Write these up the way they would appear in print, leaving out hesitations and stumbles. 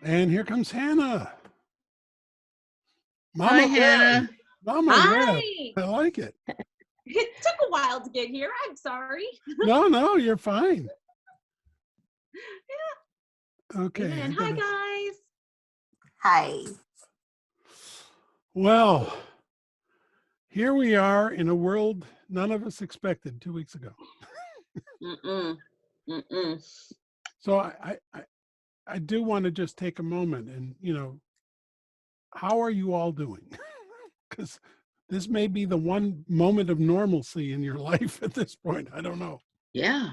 And here comes Hannah. Hi, Mama Red. Hannah. Mama Red. Hi. I like it. It took a while to get here. I'm sorry. No, you're fine. Yeah. Okay. And hi, guys. Hi. Well, here we are in a world none of us expected 2 weeks ago. So I do want to just take a moment and, how are you all doing? Because this may be the one moment of normalcy in your life at this point. I don't know. Yeah.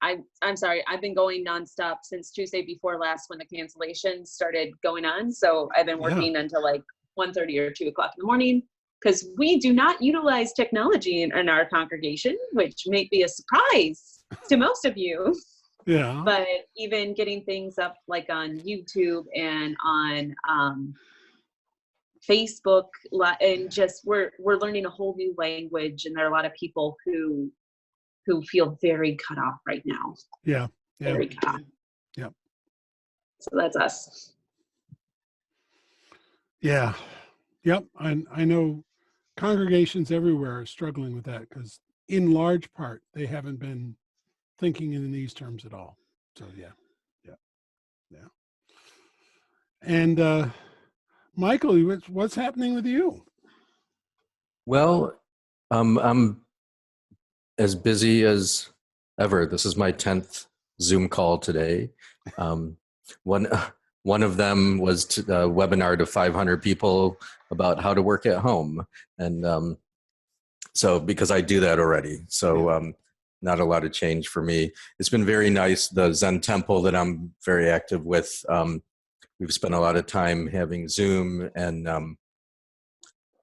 I'm sorry. I've been going nonstop since Tuesday before last when the cancellations started going on. So I've been working until like 1:30 or 2 o'clock in the morning because we do not utilize technology in our congregation, which may be a surprise to most of you. Yeah. But even getting things up like on YouTube and on Facebook, and just we're learning a whole new language, and there are a lot of people who feel very cut off right now. Yeah. Very cut off. Yeah. So that's us. Yeah. Yep. I know congregations everywhere are struggling with that because in large part, they haven't been thinking in these terms at all. So yeah. And Michael, what's happening with you? Well, I'm as busy as ever. This is my 10th Zoom call today. One of them was a webinar to 500 people about how to work at home. And so because I do that already, so not a lot of change for me. It's been very nice. The Zen Temple that I'm very active with, we've spent a lot of time having Zoom and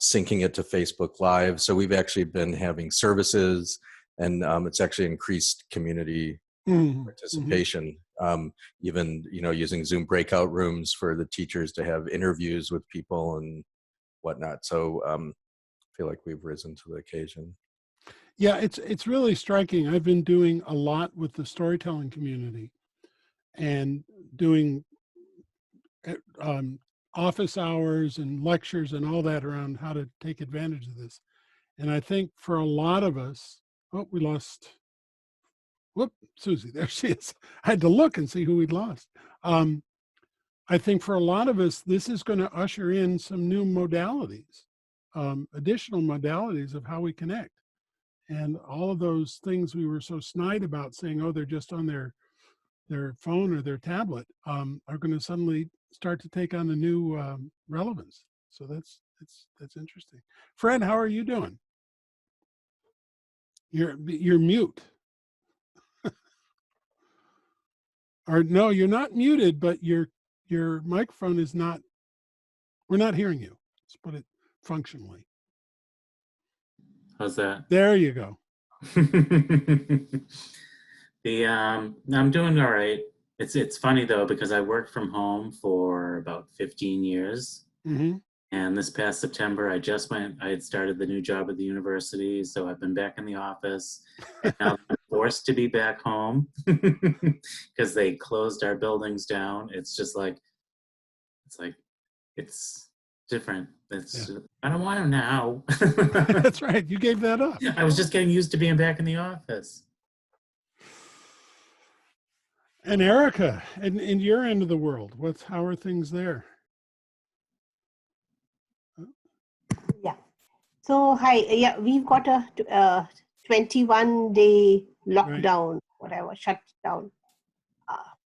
syncing it to Facebook Live. So we've actually been having services, and it's actually increased community participation. Even using Zoom breakout rooms for the teachers to have interviews with people and whatnot. So I feel like we've risen to the occasion. Yeah, it's really striking. I've been doing a lot with the storytelling community and doing office hours and lectures and all that around how to take advantage of this. And I think for a lot of us, we lost, Susie, there she is. I had to look and see who we'd lost. I think for a lot of us, this is going to usher in some new modalities, additional modalities of how we connect. And all of those things we were so snide about saying, they're just on their phone or their tablet, are going to suddenly start to take on a new relevance. So that's interesting. Fred, how are you doing? You're mute. Or no, you're not muted, but your microphone is not. We're not hearing you. Let's put it functionally. How's that? There you go. I'm doing all right. It's funny though, because I worked from home for about 15 years. Mm-hmm. And this past September, I had started the new job at the university. So I've been back in the office, and now I'm forced to be back home because they closed our buildings down. It's just like, it's different. I don't want to now. That's right. You gave that up. I was just getting used to being back in the office. And Erica, in your end of the world, how are things there? Yeah. So hi. Yeah, we've got a 21-day lockdown, whatever, shut down,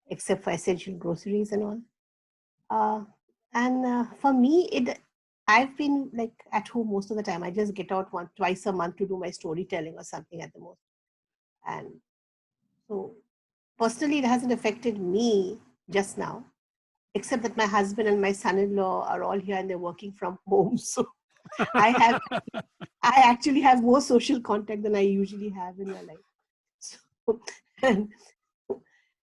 except for essential groceries and all. And for me, I've been like at home most of the time. I just get out twice a month to do my storytelling or something at the most. And so personally, it hasn't affected me just now, except that my husband and my son-in-law are all here and they're working from home. So I actually have more social contact than I usually have in my life. So,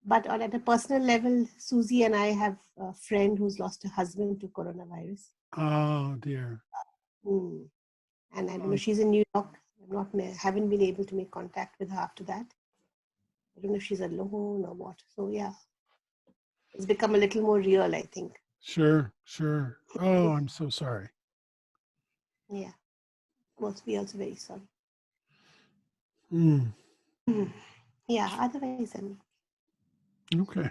but at a personal level, Susie and I have a friend who's lost her husband to coronavirus. Oh dear. And I don't know, she's in New York. Haven't been able to make contact with her after that. I don't know if she's alone or what. So yeah, it's become a little more real, I think. Sure, sure. Oh, I'm so sorry. Yeah. We also very sorry. Mm, Yeah, otherwise, okay.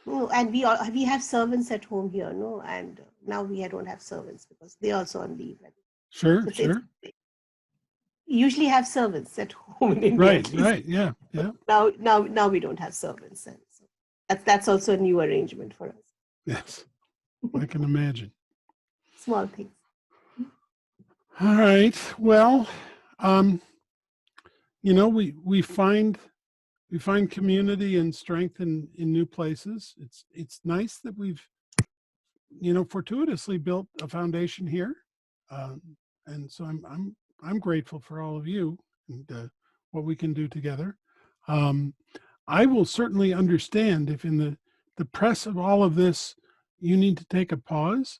no, and we have servants at home here, no, and now we don't have servants because they're also on leave. Sure, So sure. usually have servants at home in India. Right, At least. right. Yeah, yeah. Now we don't have servants, and so that's also a new arrangement for us. Yes, I can imagine. Small things. All right. Well, um, we find community and strength in new places. It's nice that we've fortuitously built a foundation here, um, and so I'm grateful for all of you and what we can do together. Um, I will certainly understand if in the press of all of this you need to take a pause.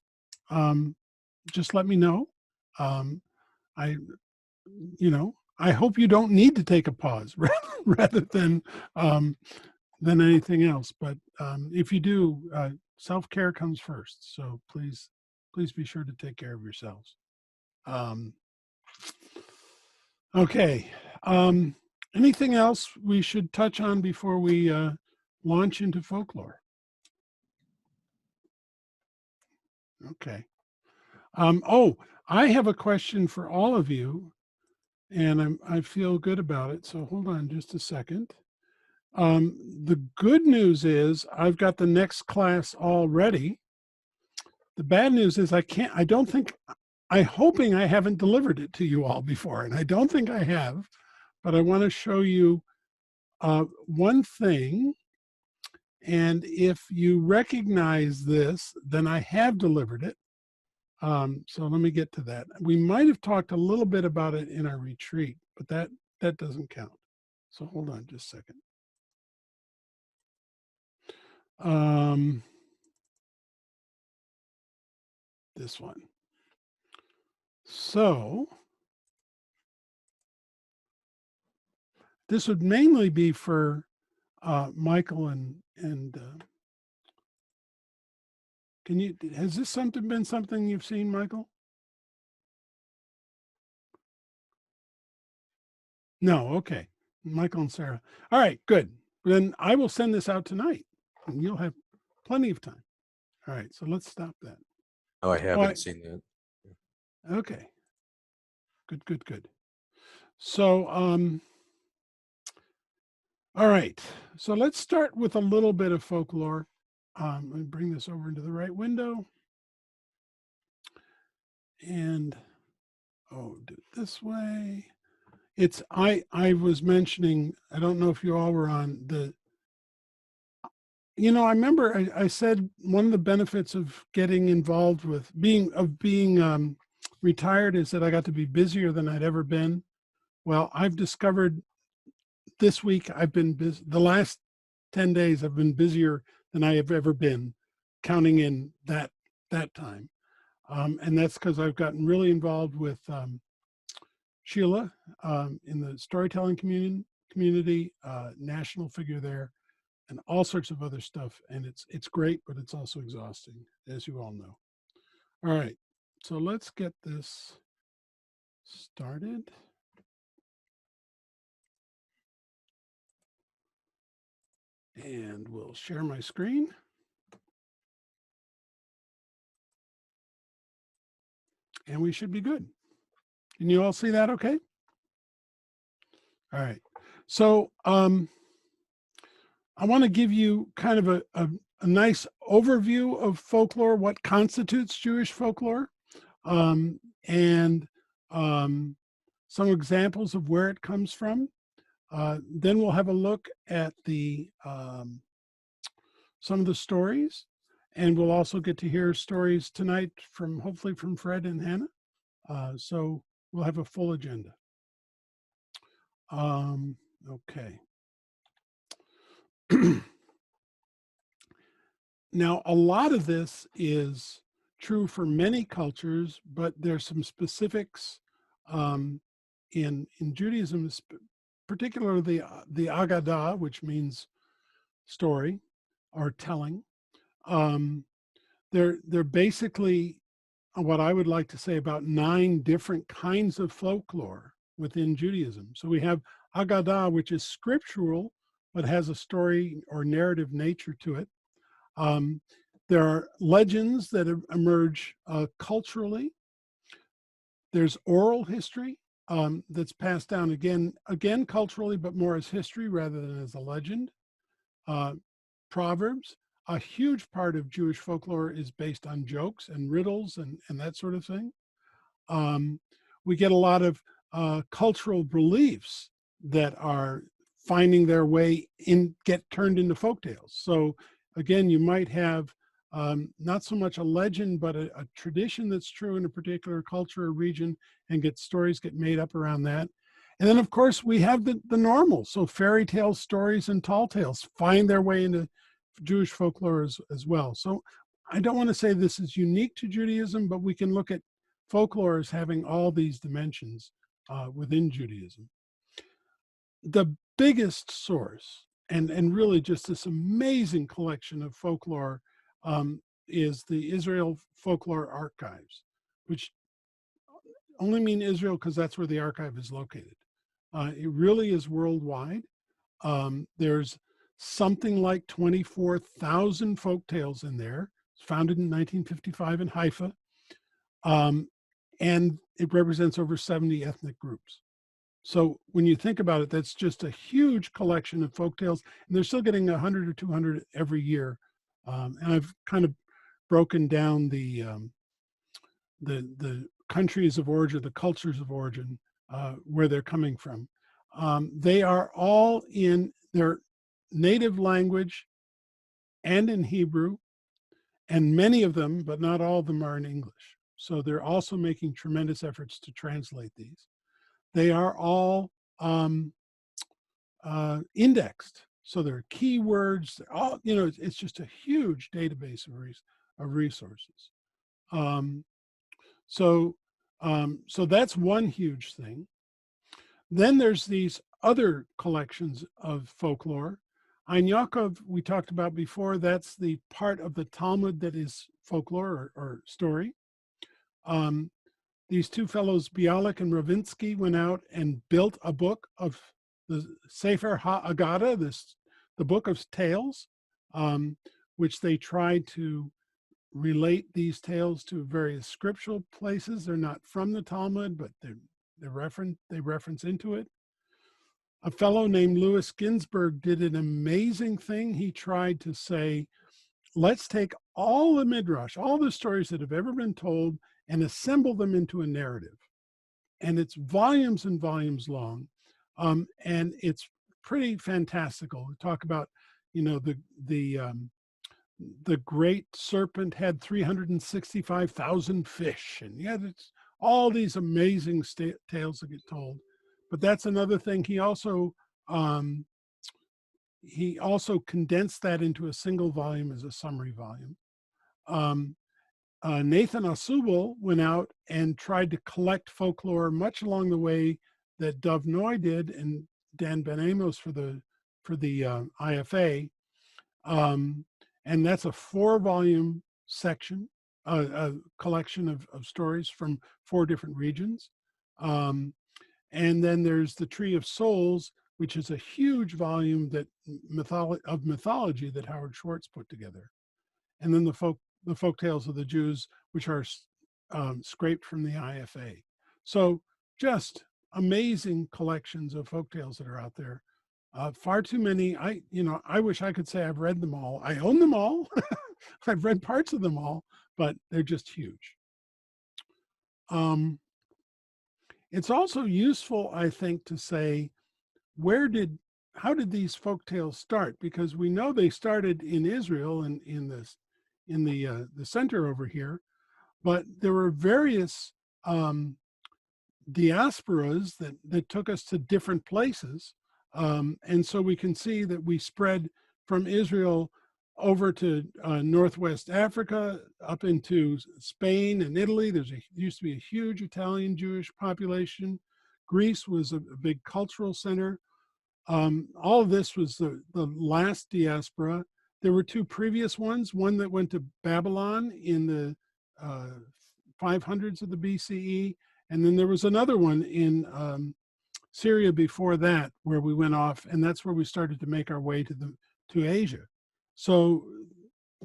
Just let me know. Um, I I hope you don't need to take a pause rather than anything else. But if you do, self-care comes first. So please be sure to take care of yourselves. Um, okay. Anything else we should touch on before we launch into folklore? Okay. Oh, I have a question for all of you, and I feel good about it. So hold on just a second. The good news is I've got the next class all ready. The bad news is I'm hoping I haven't delivered it to you all before, and I don't think I have, but I want to show you one thing. And if you recognize this, then I have delivered it. So let me get to that. We might have talked a little bit about it in our retreat, but that doesn't count. So hold on just a second. This one. So this would mainly be for Michael and has this been something you've seen, Michael? No, okay. Michael and Sarah. All right, good. Then I will send this out tonight and you'll have plenty of time. All right, so let's stop that. Oh, I haven't seen that. Okay. Good. So, all right. So let's start with a little bit of folklore. Let me bring this over into the right window. And, do it this way. I was mentioning, I don't know if you all were on I remember I said one of the benefits of getting involved with being retired is that I got to be busier than I'd ever been. Well, I've discovered this week I've been busy. The last 10 days I've been busier than I have ever been, counting in that time. And that's because I've gotten really involved with Sheila in the storytelling community, national figure there, and all sorts of other stuff. And it's great, but it's also exhausting, as you all know. All right, so let's get this started. And we'll share my screen. And we should be good. Can you all see that okay? All right. So I want to give you kind of a nice overview of folklore, what constitutes Jewish folklore, and some examples of where it comes from. Then we'll have a look at some of the stories, and we'll also get to hear stories tonight hopefully from Fred and Hannah. So we'll have a full agenda. Okay. Now, a lot of this is true for many cultures, but there's some specifics in Judaism particularly the Agadah, which means story or telling. They're basically what I would like to say about 9 different kinds of folklore within Judaism. So we have Agadah, which is scriptural, but has a story or narrative nature to it. There are legends that emerge culturally. There's oral history that's passed down again culturally, but more as history rather than as a legend. Proverbs. A huge part of Jewish folklore is based on jokes and riddles and that sort of thing. We get a lot of cultural beliefs that are finding their way get turned into folktales. So again, you might have not so much a legend, but a tradition that's true in a particular culture or region, and stories get made up around that. And then, of course, we have the normal. So fairy tales, stories, and tall tales find their way into Jewish folklore as well. So I don't want to say this is unique to Judaism, but we can look at folklore as having all these dimensions within Judaism. The biggest source, and really just this amazing collection of folklore, is the Israel Folklore Archives, which only mean Israel because that's where the archive is located. It really is worldwide. There's something like 24,000 folk tales in there. It's founded in 1955 in Haifa. And it represents over 70 ethnic groups. So when you think about it, that's just a huge collection of folk tales, and they're still getting 100 or 200 every year. And I've kind of broken down the countries of origin, the cultures of origin, where they're coming from. They are all in their native language and in Hebrew, and many of them, but not all of them, are in English. So they're also making tremendous efforts to translate these. They are all indexed. So there are keywords, all, it's just a huge database of resources. So that's one huge thing. Then there's these other collections of folklore. Ein Yaakov, we talked about before, that's the part of the Talmud that is folklore or story. These two fellows, Bialik and Ravinsky, went out and built a book of the Sefer HaAgada, the book of tales, which they tried to relate these tales to various scriptural places. They're not from the Talmud, but they reference into it. A fellow named Louis Ginsberg did an amazing thing. He tried to say, let's take all the midrash, all the stories that have ever been told, and assemble them into a narrative. And it's volumes and volumes long, and it's pretty fantastical. We talk about, the great serpent had 365,000 fish, and it's all these amazing tales that get told. But that's another thing. He also condensed that into a single volume as a summary volume. Nathan Asubel went out and tried to collect folklore much along the way that Dov Noy did and Dan Ben Amos for the IFA. And that's a 4-volume section, a collection of stories from 4 different regions. And then there's the Tree of Souls, which is a huge volume of mythology that Howard Schwartz put together. And then the folk tales of the Jews, which are scraped from the IFA. So just amazing collections of folk tales that are out there. Far too many. I wish I could say I've read them all. I own them all. I've read parts of them all, but they're just huge. It's also useful, I think, to say, how did these folk tales start? Because we know they started in Israel and in the center over here, but there were various diasporas that took us to different places. And so we can see that we spread from Israel over to Northwest Africa, up into Spain and Italy. There used to be a huge Italian Jewish population. Greece was a big cultural center. All of this was the last diaspora. There were two previous ones, one that went to Babylon in the 500s of the BCE, and then there was another one in Syria before that, where we went off, and that's where we started to make our way to Asia. So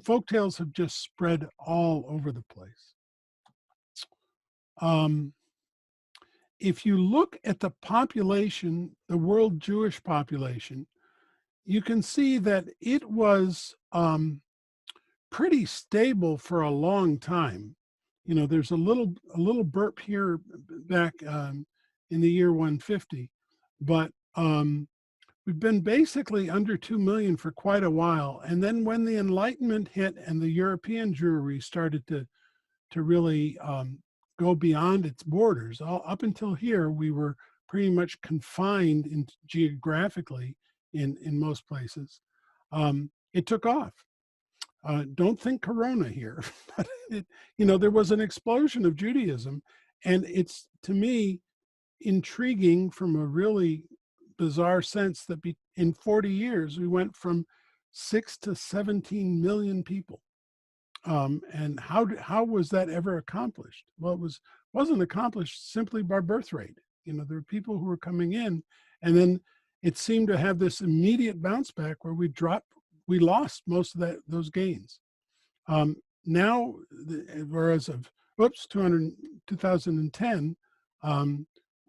folktales have just spread all over the place. If you look at the population, the world Jewish population, you can see that it was pretty stable for a long time. You know, there's a little burp here back in the year 150, but we've been basically under 2 million for quite a while. And then when the Enlightenment hit and the European Jewry started to really go beyond its borders, up until here, we were pretty much confined geographically in most places. It took off. Don't think Corona here, but there was an explosion of Judaism, and it's, to me, intriguing from a really bizarre sense that in 40 years we went from 6 to 17 million people. And how was that ever accomplished? Well, it wasn't accomplished simply by birth rate. There were people who were coming in, and then it seemed to have this immediate bounce back where we lost most of those gains. Now, whereas of 2010,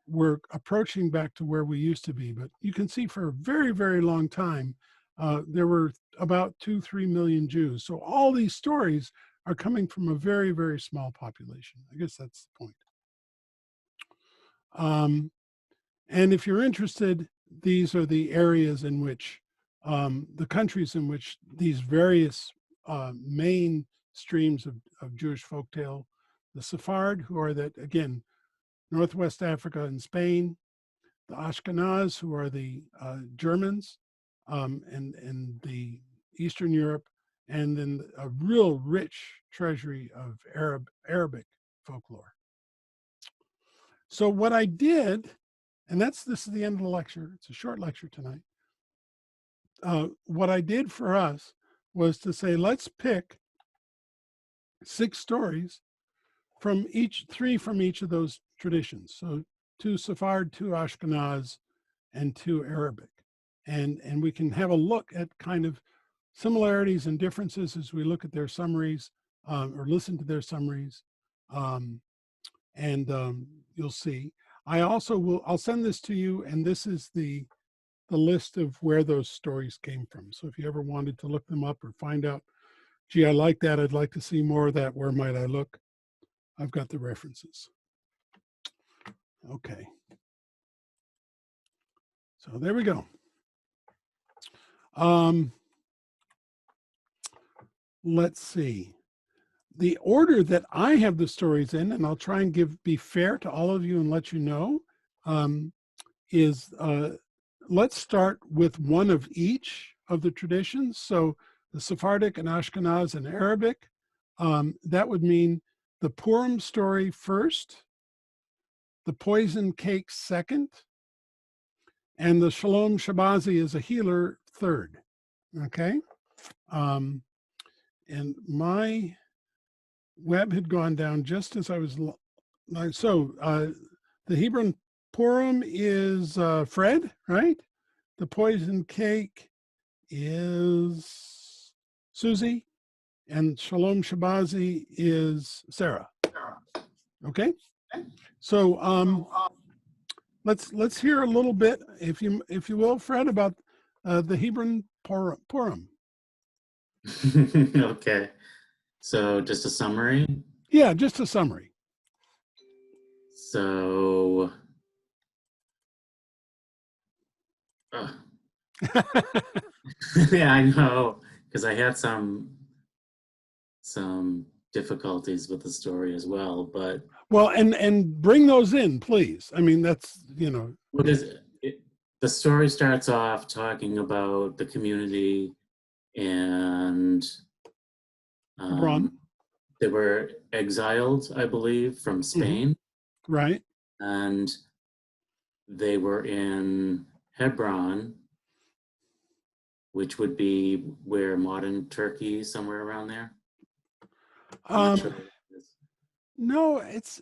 we're approaching back to where we used to be. But you can see for a very, very long time, there were about 2-3 million Jews. So all these stories are coming from a very, very small population. I guess that's the point. And if you're interested, these are the areas in which, the countries in which these various main streams of Jewish folktale, the Sephard, who are again, Northwest Africa and Spain, the Ashkenaz, who are the Germans, and the Eastern Europe, and then a real rich treasury of Arabic folklore. So what I did, and this is the end of the lecture, it's a short lecture tonight. What I did for us was to say, let's pick 6 stories from 3 from each of those traditions. So 2 Sephard, 2 Ashkenaz, and 2 Arabic. And we can have a look at kind of similarities and differences as we look at their summaries or listen to their summaries. You'll see. I'll send this to you, and this is the list of where those stories came from. So if you ever wanted to look them up or find out, gee, I like that, I'd like to see more of that, where might I look? I've got the references. Okay. So there we go. Let's see. The order that I have the stories in, and I'll try and be fair to all of you and let you know, is let's start with one of each of the traditions. So the Sephardic and Ashkenaz and Arabic, that would mean the Purim story first, the poison cake second, and the Shalom Shabazi as a healer third. Okay? And my web had gone down just as I was like, so the Hebron Purim is Fred, right? The poison cake is Susie, and Shalom Shabazi is Sarah. Okay, so let's hear a little bit, if you will, Fred, about the Hebron Purim. Okay, so just a summary. Yeah, just a summary. So. Yeah, I know, because I had some difficulties with the story as well, but well, and bring those in, please. I mean, that's what is it? The story starts off talking about the community, and they were exiled, I believe, from Spain, right? And they were in Hebron, which would be where modern Turkey, somewhere around there. I'm not sure. Um, no, it's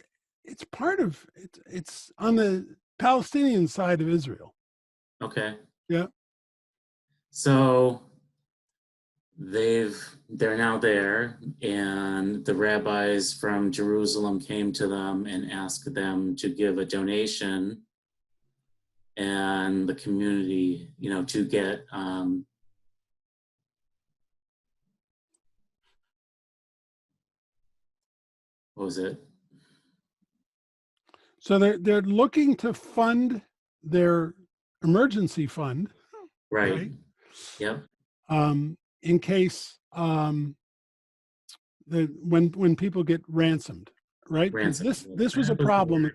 part of it's on the Palestinian side of Israel. Okay. Yeah. So they're now there, and the rabbis from Jerusalem came to them and asked them to give a donation, and the community, to get what was it? So they're looking to fund their emergency fund, Right. right? Yep. In case when people get ransomed, right? Because Ransom. this was a problem at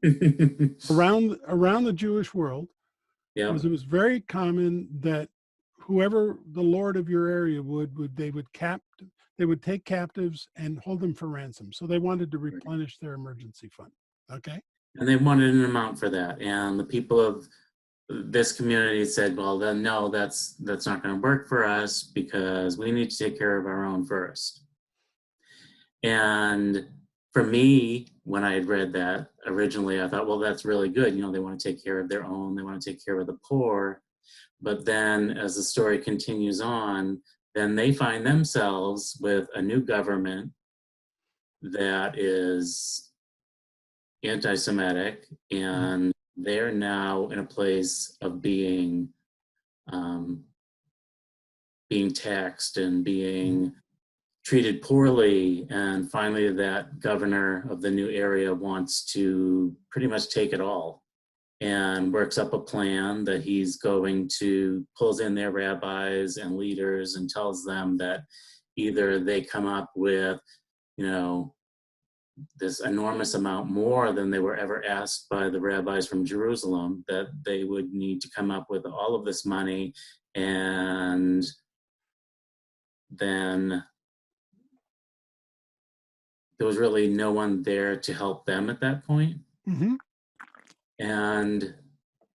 the time around the Jewish world, Yep. because it was very common that whoever the lord of your area they would take captives and hold them for ransom. So they wanted to replenish their emergency fund. Okay. And they wanted an amount for that, and the people of this community said, well, then no, that's not going to work for us because we need to take care of our own first. And for me, when I had read that originally, I thought, well, that's really good. They want to take care of their own, they want to take care of the poor. But then as the story continues on, then they find themselves with a new government that is anti-Semitic, and they're now in a place of being taxed and being treated poorly. And finally, that governor of the new area wants to pretty much take it all, and works up a plan that he's going to pulls in their rabbis and leaders and tells them that either they come up with, this enormous amount more than they were ever asked by the rabbis from Jerusalem, that they would need to come up with all of this money, and then there was really no one there to help them at that point. Mm-hmm. And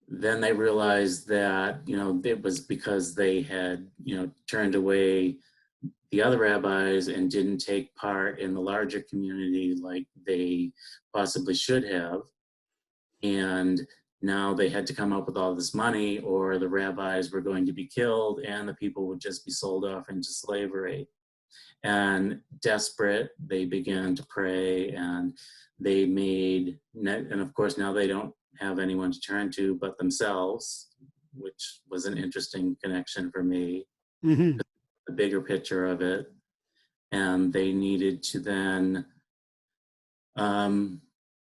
then they realized that, it was because they had, turned away the other rabbis and didn't take part in the larger community like they possibly should have. And now they had to come up with all this money, or the rabbis were going to be killed and the people would just be sold off into slavery. And desperate, they began to pray, and they made, and of course now they don't have anyone to turn to but themselves, which was an interesting connection for me. Mm-hmm. The bigger picture of it. And they needed to then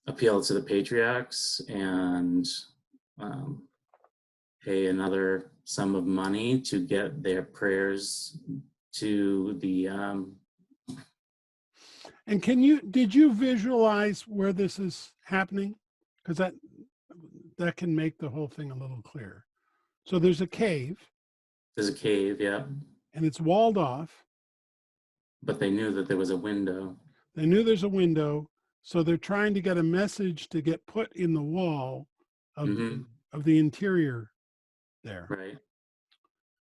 appeal to the patriarchs and pay another sum of money to get their prayers to the And did you visualize where this is happening? Because that can make the whole thing a little clearer. So there's a cave. There's a cave, yeah. And it's walled off. But they knew that there was a window. They knew there's a window. So they're trying to get a message to get put in the wall of the interior there. Right.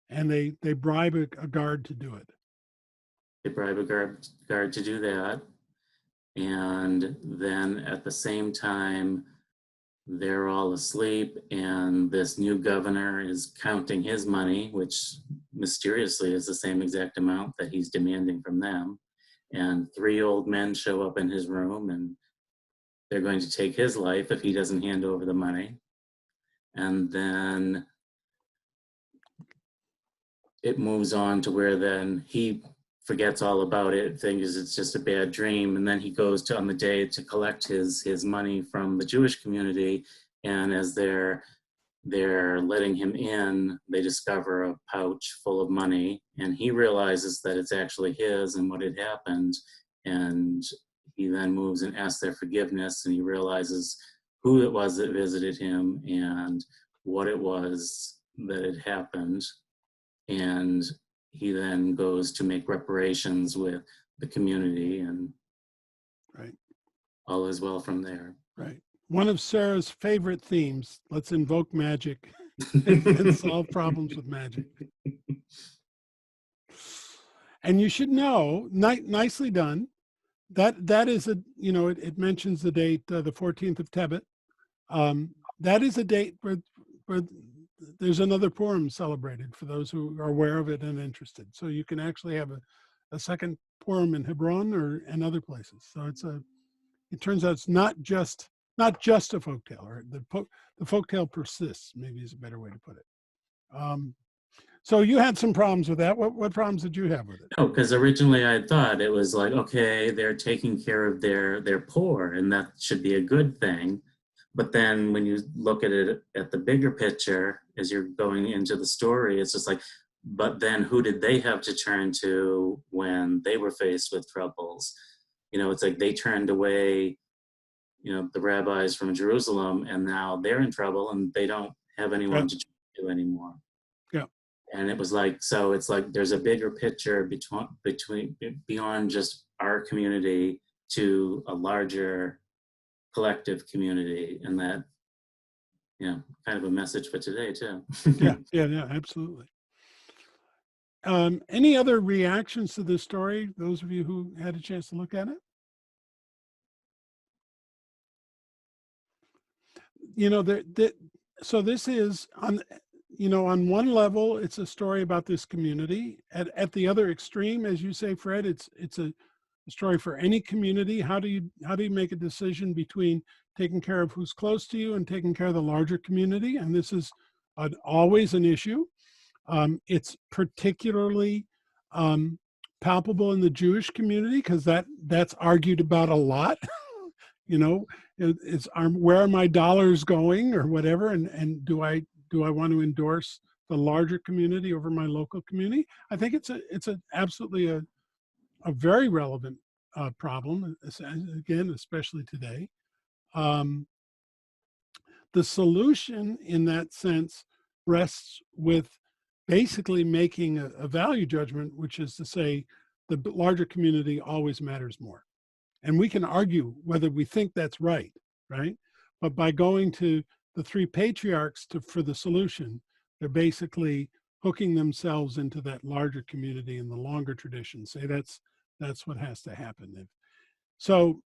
And they bribe a guard to do it. They bribe a guard to do that. And then at the same time, they're all asleep, and this new governor is counting his money, which mysteriously is the same exact amount that he's demanding from them. And 3 old men show up in his room, and they're going to take his life if he doesn't hand over the money. And then it moves on to where then he forgets all about it, thinks it's just a bad dream, and then he goes on the day to collect his money from the Jewish community, and as they're letting him in, they discover a pouch full of money, and he realizes that it's actually his and what had happened, and he then moves and asks their forgiveness, and he realizes who it was that visited him and what it was that had happened, and he then goes to make reparations with the community, and right, all is well from there. Right. One of Sarah's favorite themes, let's invoke magic and solve problems with magic. And you should know, nicely done. That is a, it mentions the date, the 14th of Tebet. That is a date where there's another Purim celebrated for those who are aware of it and interested. So you can actually have a second Purim in Hebron and other places. So it turns out it's not just a folktale, or the folktale persists, maybe is a better way to put it. So you had some problems with that. What problems did you have with it? No, because originally I thought it was like, okay, they're taking care of their poor, and that should be a good thing. But then when you look at it at the bigger picture, as you're going into the story, it's just like, but then who did they have to turn to when they were faced with troubles? It's like they turned away, the rabbis from Jerusalem, and now they're in trouble and they don't have anyone to turn to anymore. Yeah. And it was like, so it's like there's a bigger picture between beyond just our community to a larger collective community, and that, kind of a message for today too. yeah, absolutely. Any other reactions to this story? Those of you who had a chance to look at it? So this is on one level, it's a story about this community. At the other extreme, as you say, Fred, it's a story for any community. How do you make a decision between taking care of who's close to you and taking care of the larger community? And this is always an issue. It's particularly palpable in the Jewish community because that's argued about a lot. Where are my dollars going or whatever, and do I want to endorse the larger community over my local community? I think it's absolutely a very relevant problem, again, especially today. The solution in that sense rests with basically making a value judgment, which is to say the larger community always matters more. And we can argue whether we think that's right? But by going to the three patriarchs for the solution, they're basically hooking themselves into that larger community in the longer tradition. Say that's what has to happen. So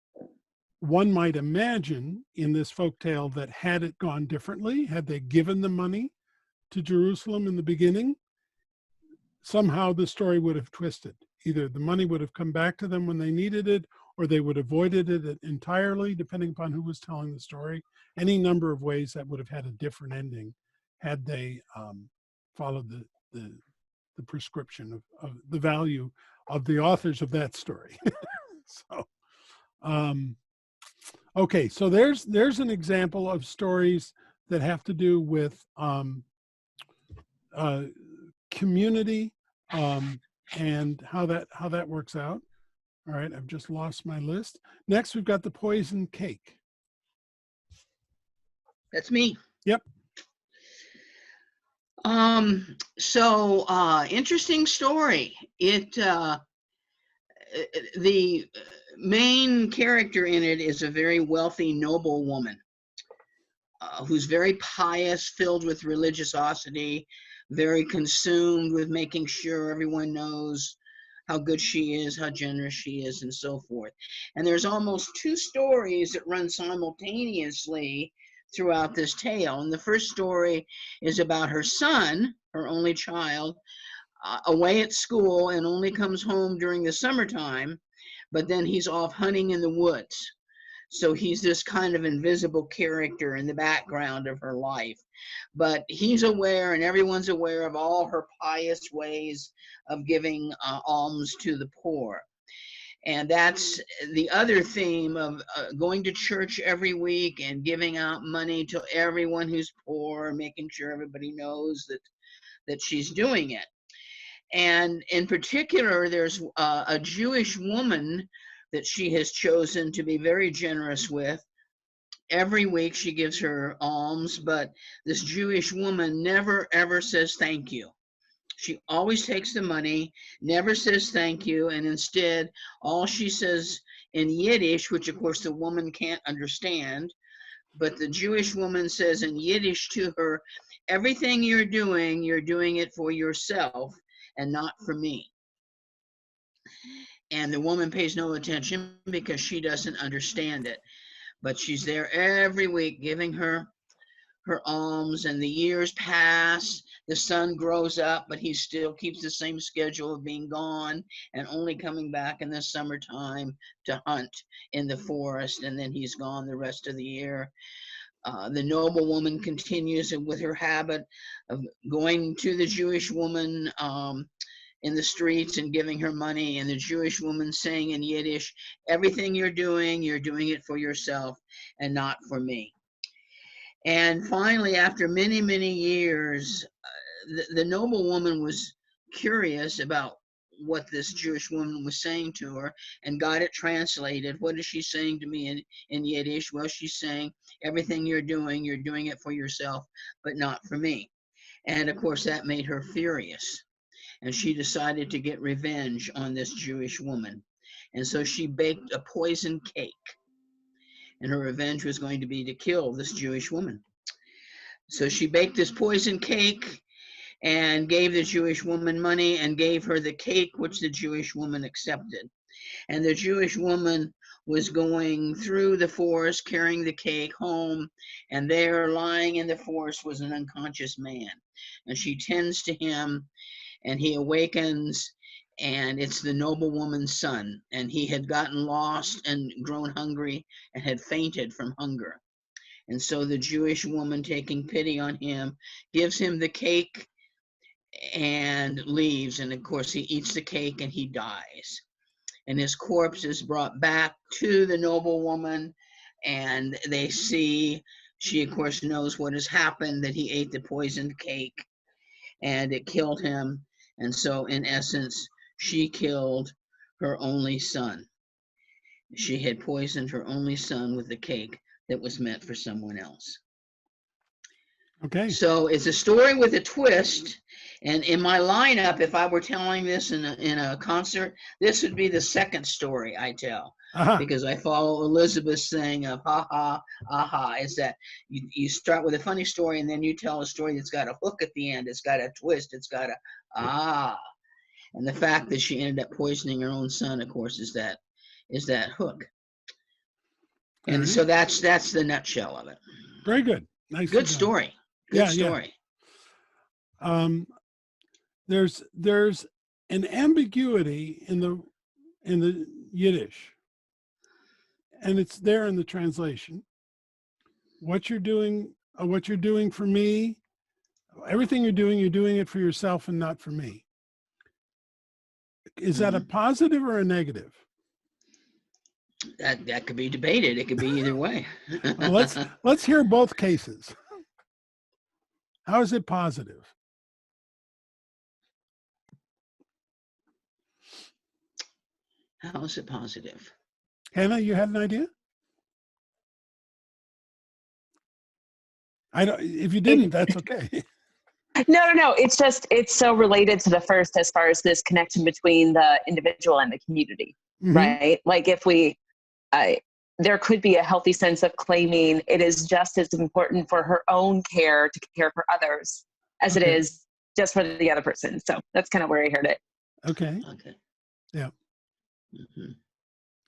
one might imagine in this folktale that had it gone differently, had they given the money to Jerusalem in the beginning, somehow the story would have twisted. Either the money would have come back to them when they needed it, or they would have avoided it entirely, depending upon who was telling the story. Any number of ways that would have had a different ending had they followed the prescription of the value of the authors of that story. So, okay, so there's an example of stories that have to do with community and how that works out. All right, I've just lost my list. Next, we've got the poison cake. That's me. Yep. Interesting story. The main character in it is a very wealthy, noble woman who's very pious, filled with religiosity, very consumed with making sure everyone knows how good she is, how generous she is, and so forth. And there's almost two stories that run simultaneously throughout this tale. And the first story is about her son, her only child, away at school and only comes home during the summertime, but then he's off hunting in the woods. So he's this kind of invisible character in the background of her life. But he's aware, and everyone's aware of all her pious ways of giving alms to the poor. And that's the other theme of going to church every week and giving out money to everyone who's poor, making sure everybody knows that she's doing it. And in particular, there's a Jewish woman that she has chosen to be very generous with. Every week she gives her alms, but this Jewish woman never ever says thank you. She always takes the money, never says thank you, and instead all she says in Yiddish, which of course the woman can't understand, But the Jewish woman says in Yiddish to her, everything you're doing it for yourself and not for me. And the woman pays no attention because she doesn't understand it. But she's there every week giving her alms, and the years pass. The son grows up, but he still keeps the same schedule of being gone and only coming back in the summertime to hunt in the forest, and then he's gone the rest of the year. The noble woman continues with her habit of going to the Jewish woman in the streets and giving her money, and the Jewish woman saying in Yiddish, everything you're doing it for yourself and not for me. And finally, after many, many years, the noble woman was curious about what this Jewish woman was saying to her and got it translated. What is she saying to me in Yiddish? Well, she's saying, everything you're doing it for yourself, but not for me. And of course, that made her furious. And she decided to get revenge on this Jewish woman. And so she baked a poison cake. And her revenge was going to be to kill this Jewish woman. So she baked this poison cake and gave the Jewish woman money and gave her the cake, which the Jewish woman accepted. And the Jewish woman was going through the forest carrying the cake home, and there lying in the forest was an unconscious man. And she tends to him, and he awakens, and it's the noble woman's son. And he had gotten lost and grown hungry and had fainted from hunger. And so the Jewish woman, taking pity on him, gives him the cake and leaves. And of course, he eats the cake and he dies. And his corpse is brought back to the noble woman, and they see, she of course knows what has happened, that he ate the poisoned cake and it killed him. And so in essence, she killed her only son. She had poisoned her only son with the cake that was meant for someone else. Okay. So it's a story with a twist. And in my lineup, if I were telling this in a concert, this would be the second story I tell. Uh-huh. Because I follow Elizabeth's thing of ha ha, aha, is that you start with a funny story and then you tell a story that's got a hook at the end. It's got a twist. It's got a ah. And the fact that she ended up poisoning her own son, of course, is that hook. And so that's the nutshell of it. Very good. Nice. Good story. Good story. Yeah. There's an ambiguity in the Yiddish, and it's there in the translation. What you're doing for me, everything you're doing it for yourself and not for me. Is that a positive or a negative? That could be debated. It could be either way. Well, let's hear both cases. How is it positive? How is it positive? Hannah, you had an idea? I don't. If you didn't, that's okay. No. It's so related to the first as far as this connection between the individual and the community, Mhm. right? Like if there could be a healthy sense of claiming it is just as important for her own care to care for others as it is just for the other person. So that's kind of where I heard it. Okay. Yeah. Mm-hmm.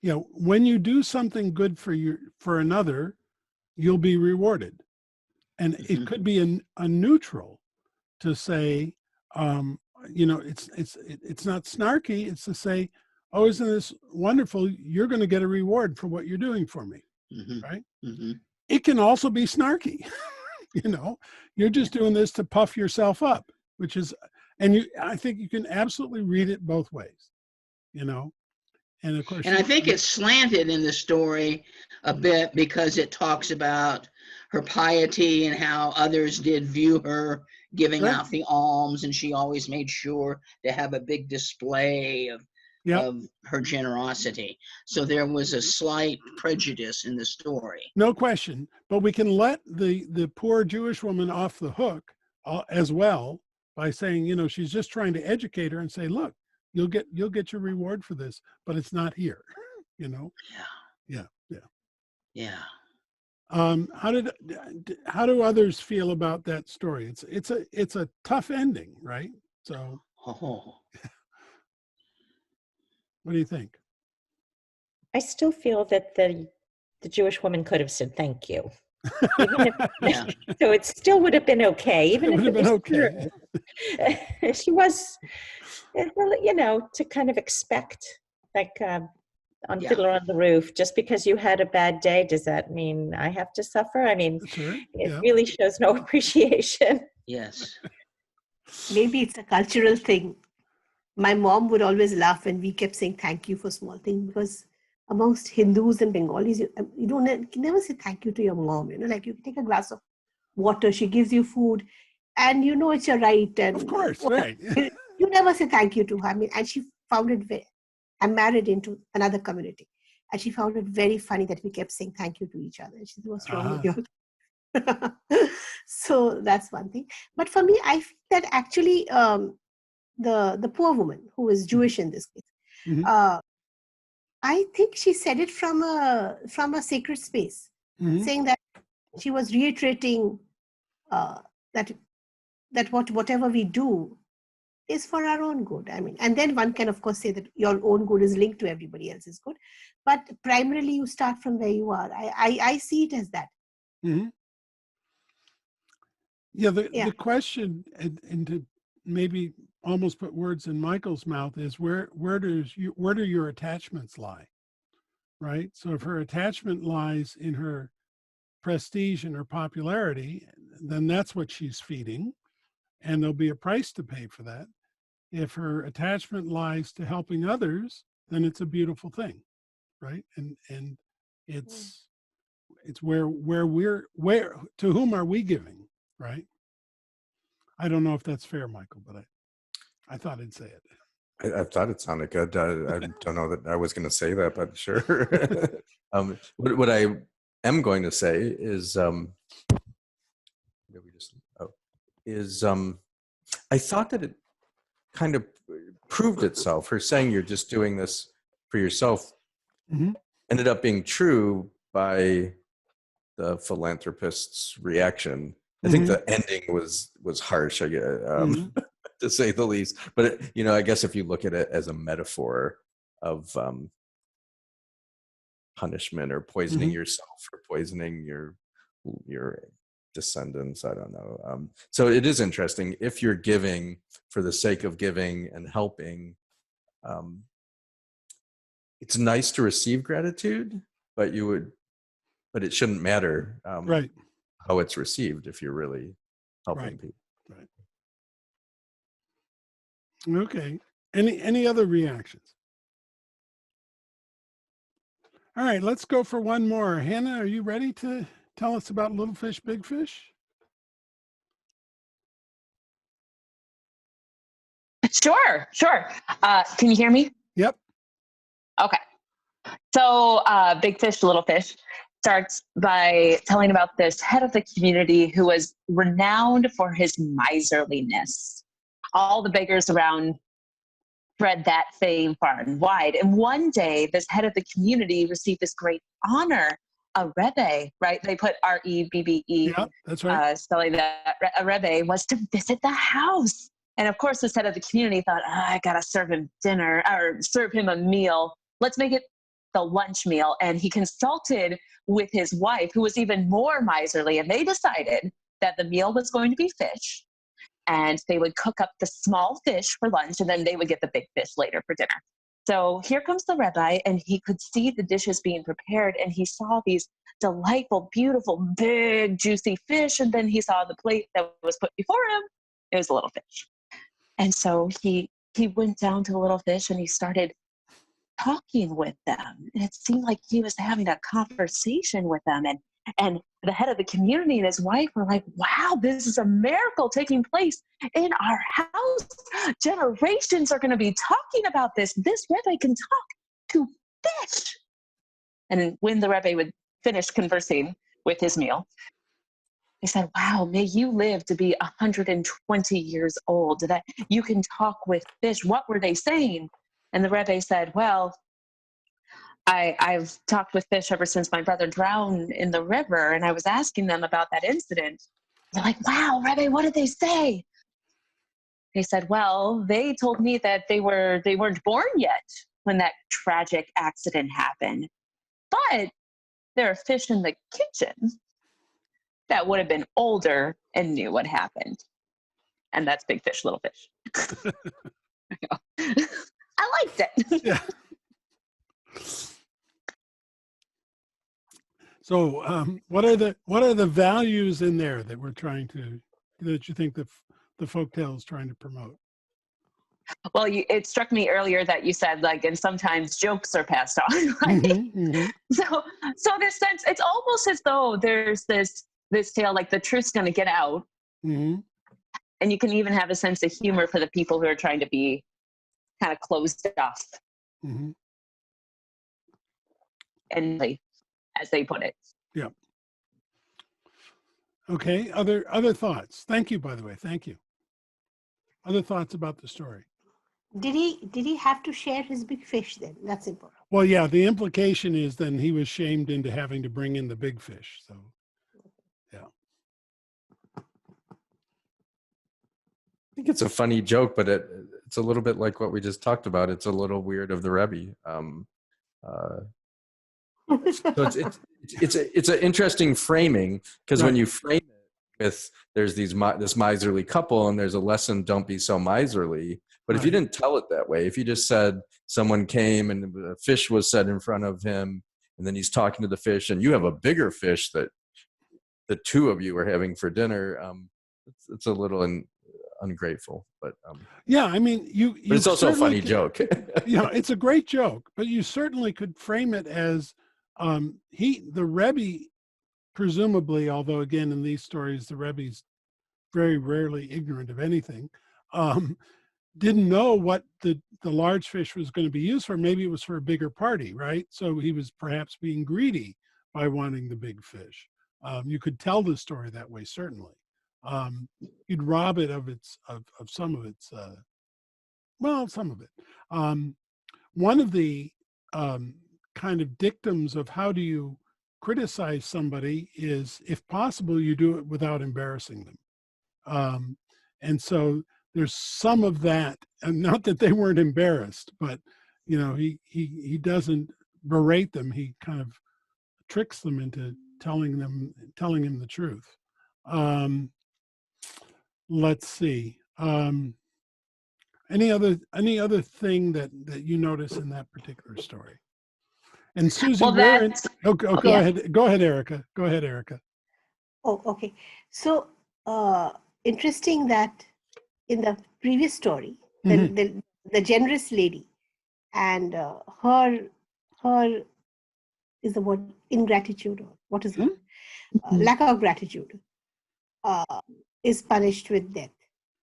Yeah. When you do something good for another, you'll be rewarded, and it could be a neutral to say, it's not snarky. It's to say, oh, isn't this wonderful? You're going to get a reward for what you're doing for me, right? Mm-hmm. It can also be snarky. You're just doing this to puff yourself up, which is, I think you can absolutely read it both ways, and of course. And I think it's slanted in the story a bit because it talks about her piety and how others did view her giving out the alms, and she always made sure to have a big display of her generosity. So there was a slight prejudice in the story. No question, but we can let the poor Jewish woman off the hook as well by saying, she's just trying to educate her and say, look, you'll get your reward for this, but it's not here. Yeah. How do others feel about that story? It's a tough ending, right? So Oh, what do you think? I still feel that the Jewish woman could have said thank you. Even yeah. if, so it still would have been okay, even It would if have it been was okay. true. She was, well, you know, to kind of expect, like on Yeah. Fiddler on the Roof, just because you had a bad day, does that mean I have to suffer? I mean, Sure. it Yeah. really shows no appreciation. Yes. Maybe it's a cultural thing. My mom would always laugh when we kept saying thank you for small things, because amongst Hindus and Bengalis, you don't you can never say thank you to your mom. You know, like you take a glass of water, she gives you food, and you know it's your right. And Of course, whatever. right. You never say thank you to her. I mean, and she found it very. I'm married into another community, and she found it very funny that we kept saying thank you to each other. And she said, "What's wrong with you?" So that's one thing. But for me, I feel that actually the poor woman who is Jewish in this case, Mhm. I think she said it from a sacred space, Mhm. saying that she was reiterating uh, that whatever we do is for our own good. I mean, and then one can of course say that your own good is linked to everybody else's good, but primarily you start from where you are. I see it as that. Mhm. Yeah, Yeah. the question, and to maybe almost put words in Michael's mouth, is where do your attachments lie, right? So if her attachment lies in her prestige and her popularity, then that's what she's feeding, and there'll be a price to pay for that. If her attachment lies to helping others, then it's a beautiful thing, right? And it's where to whom are we giving, right? I don't know if that's fair, Michael, but I thought I'd say it. I thought it sounded good. I don't know that I was going to say that, but sure. What I am going to say is, maybe just is I thought that it kind of proved itself. Her saying you're just doing this for yourself Mhm. ended up being true by the philanthropist's reaction. I think Mhm. the ending was harsh, Mhm. to say the least. But I guess if you look at it as a metaphor of punishment or poisoning Mhm. yourself or poisoning your descendants, I don't know. So it is interesting if you're giving for the sake of giving and helping. It's nice to receive gratitude, but it shouldn't matter Right. how it's received if you're really helping Right. people. Right. Okay. Any other reactions? All right, let's go for one more. Hannah, are you ready to tell us about Little Fish, Big Fish? Sure, sure. Can you hear me? Yep. Okay. So, Big Fish, Little Fish starts by telling about this head of the community who was renowned for his miserliness. All the beggars around spread that fame far and wide. And one day, this head of the community received this great honor, a rebbe, right? They put R-E-B-B-E, Yep, that's right. spelling that. A rebbe was to visit the house. And of course, this head of the community thought, I got to serve him dinner or serve him a meal. Let's make it the lunch meal. And he consulted with his wife, who was even more miserly. And they decided that the meal was going to be fish. And they would cook up the small fish for lunch, and then they would get the big fish later for dinner. So here comes the rabbi, and he could see the dishes being prepared, and he saw these delightful, beautiful, big, juicy fish, and then he saw the plate that was put before him. It was a little fish. And so he went down to the little fish, and he started talking with them. And it seemed like he was having a conversation with them. And the head of the community and his wife were like, wow, this is a miracle taking place in our house. Generations are going to be talking about this. This Rebbe can talk to fish. And when the Rebbe would finish conversing with his meal, he said, wow, may you live to be 120 years old, that you can talk with fish. What were they saying? And the Rebbe said, well, I've talked with fish ever since my brother drowned in the river, and I was asking them about that incident. They're like, "Wow, Rebbe, what did they say?" They said, "Well, they told me that they weren't born yet when that tragic accident happened, but there are fish in the kitchen that would have been older and knew what happened." And that's big fish, little fish. I liked it. Yeah. So, what are the values in there that that you think the folktale is trying to promote? Well, it struck me earlier that you said, like, and sometimes jokes are passed on, right? So this sense, it's almost as though there's this tale, like the truth's going to get out, and you can even have a sense of humor for the people who are trying to be kind of closed off, and as they put it. Yeah. Okay. Other thoughts? Thank you, by the way. Thank you. Other thoughts about the story? Did he have to share his big fish then? That's important. Well, yeah, the implication is then he was shamed into having to bring in the big fish. So, yeah. I think it's a funny joke, but it's a little bit like what we just talked about. It's a little weird of the Rebbe. So it's an interesting framing, because when you frame it with there's this miserly couple and there's a lesson, don't be so miserly. But if you didn't tell it that way, if you just said someone came and a fish was set in front of him, and then he's talking to the fish, and you have a bigger fish that the two of you are having for dinner, it's a little ungrateful. But yeah, I mean, but it's also a funny joke. Yeah, it's a great joke, but you certainly could frame it as the Rebbe, presumably, although again in these stories the Rebbe's very rarely ignorant of anything, didn't know what the large fish was going to be used for. Maybe it was for a bigger party, right? So he was perhaps being greedy by wanting the big fish. You could tell the story that way, certainly. You'd rob it of some of its, some of it. One of the kind of dictums of how do you criticize somebody is, if possible, you do it without embarrassing them. And so there's some of that, and not that they weren't embarrassed, but he doesn't berate them. He kind of tricks them into telling him the truth. Let's see. Any other thing that you notice in that particular story? And Susie, go ahead. Go ahead, Erica. Go ahead, Erica. Oh, okay. So interesting that in the previous story, the generous lady and her is the word ingratitude, or what is it? Lack of gratitude is punished with death.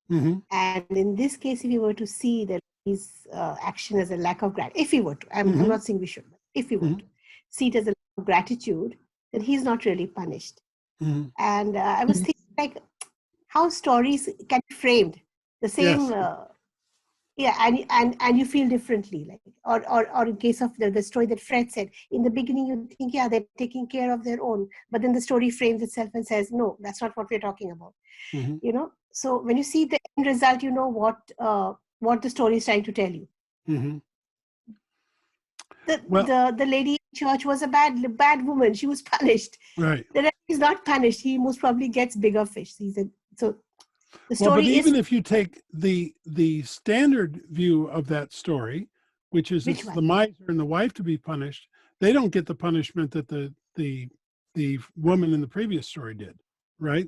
And in this case, if you were to see that his action as a lack of gratitude, if he were to, I'm not saying we should, but if you were to see it as a lack of gratitude, then he's not really punished. And I was thinking, like, how stories can be framed the same, and you feel differently, like, or in case of the story that Fred said, in the beginning you think, yeah, they're taking care of their own, but then the story frames itself and says, no, that's not what we're talking about. So when you see the end result, you know what the story is trying to tell you. The lady in church was a bad woman. She was punished. Right. The Rebbe is not punished. He most probably gets bigger fish. So the story but even if you take the standard view of that story, which is it's the miser and the wife to be punished, they don't get the punishment that the woman in the previous story did, right?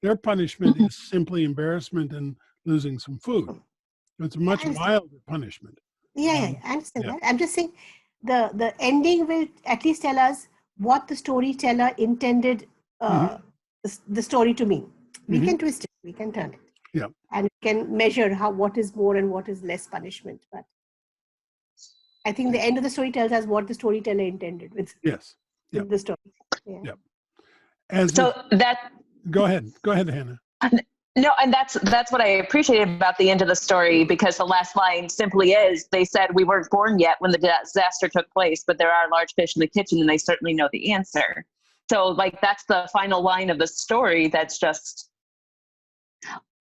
Their punishment is simply embarrassment and losing some food. It's a much milder punishment. I understand that. I'm just saying the ending will at least tell us what the storyteller intended the story to mean. We can twist it, we can turn it. Yeah. And we can measure what is more and what is less punishment. But I think the end of the story tells us what the storyteller intended with the story. Go ahead, Hannah. No, and that's what I appreciated about the end of the story, because the last line simply is, they said we weren't born yet when the disaster took place, but there are large fish in the kitchen and they certainly know the answer. So like that's the final line of the story. That's just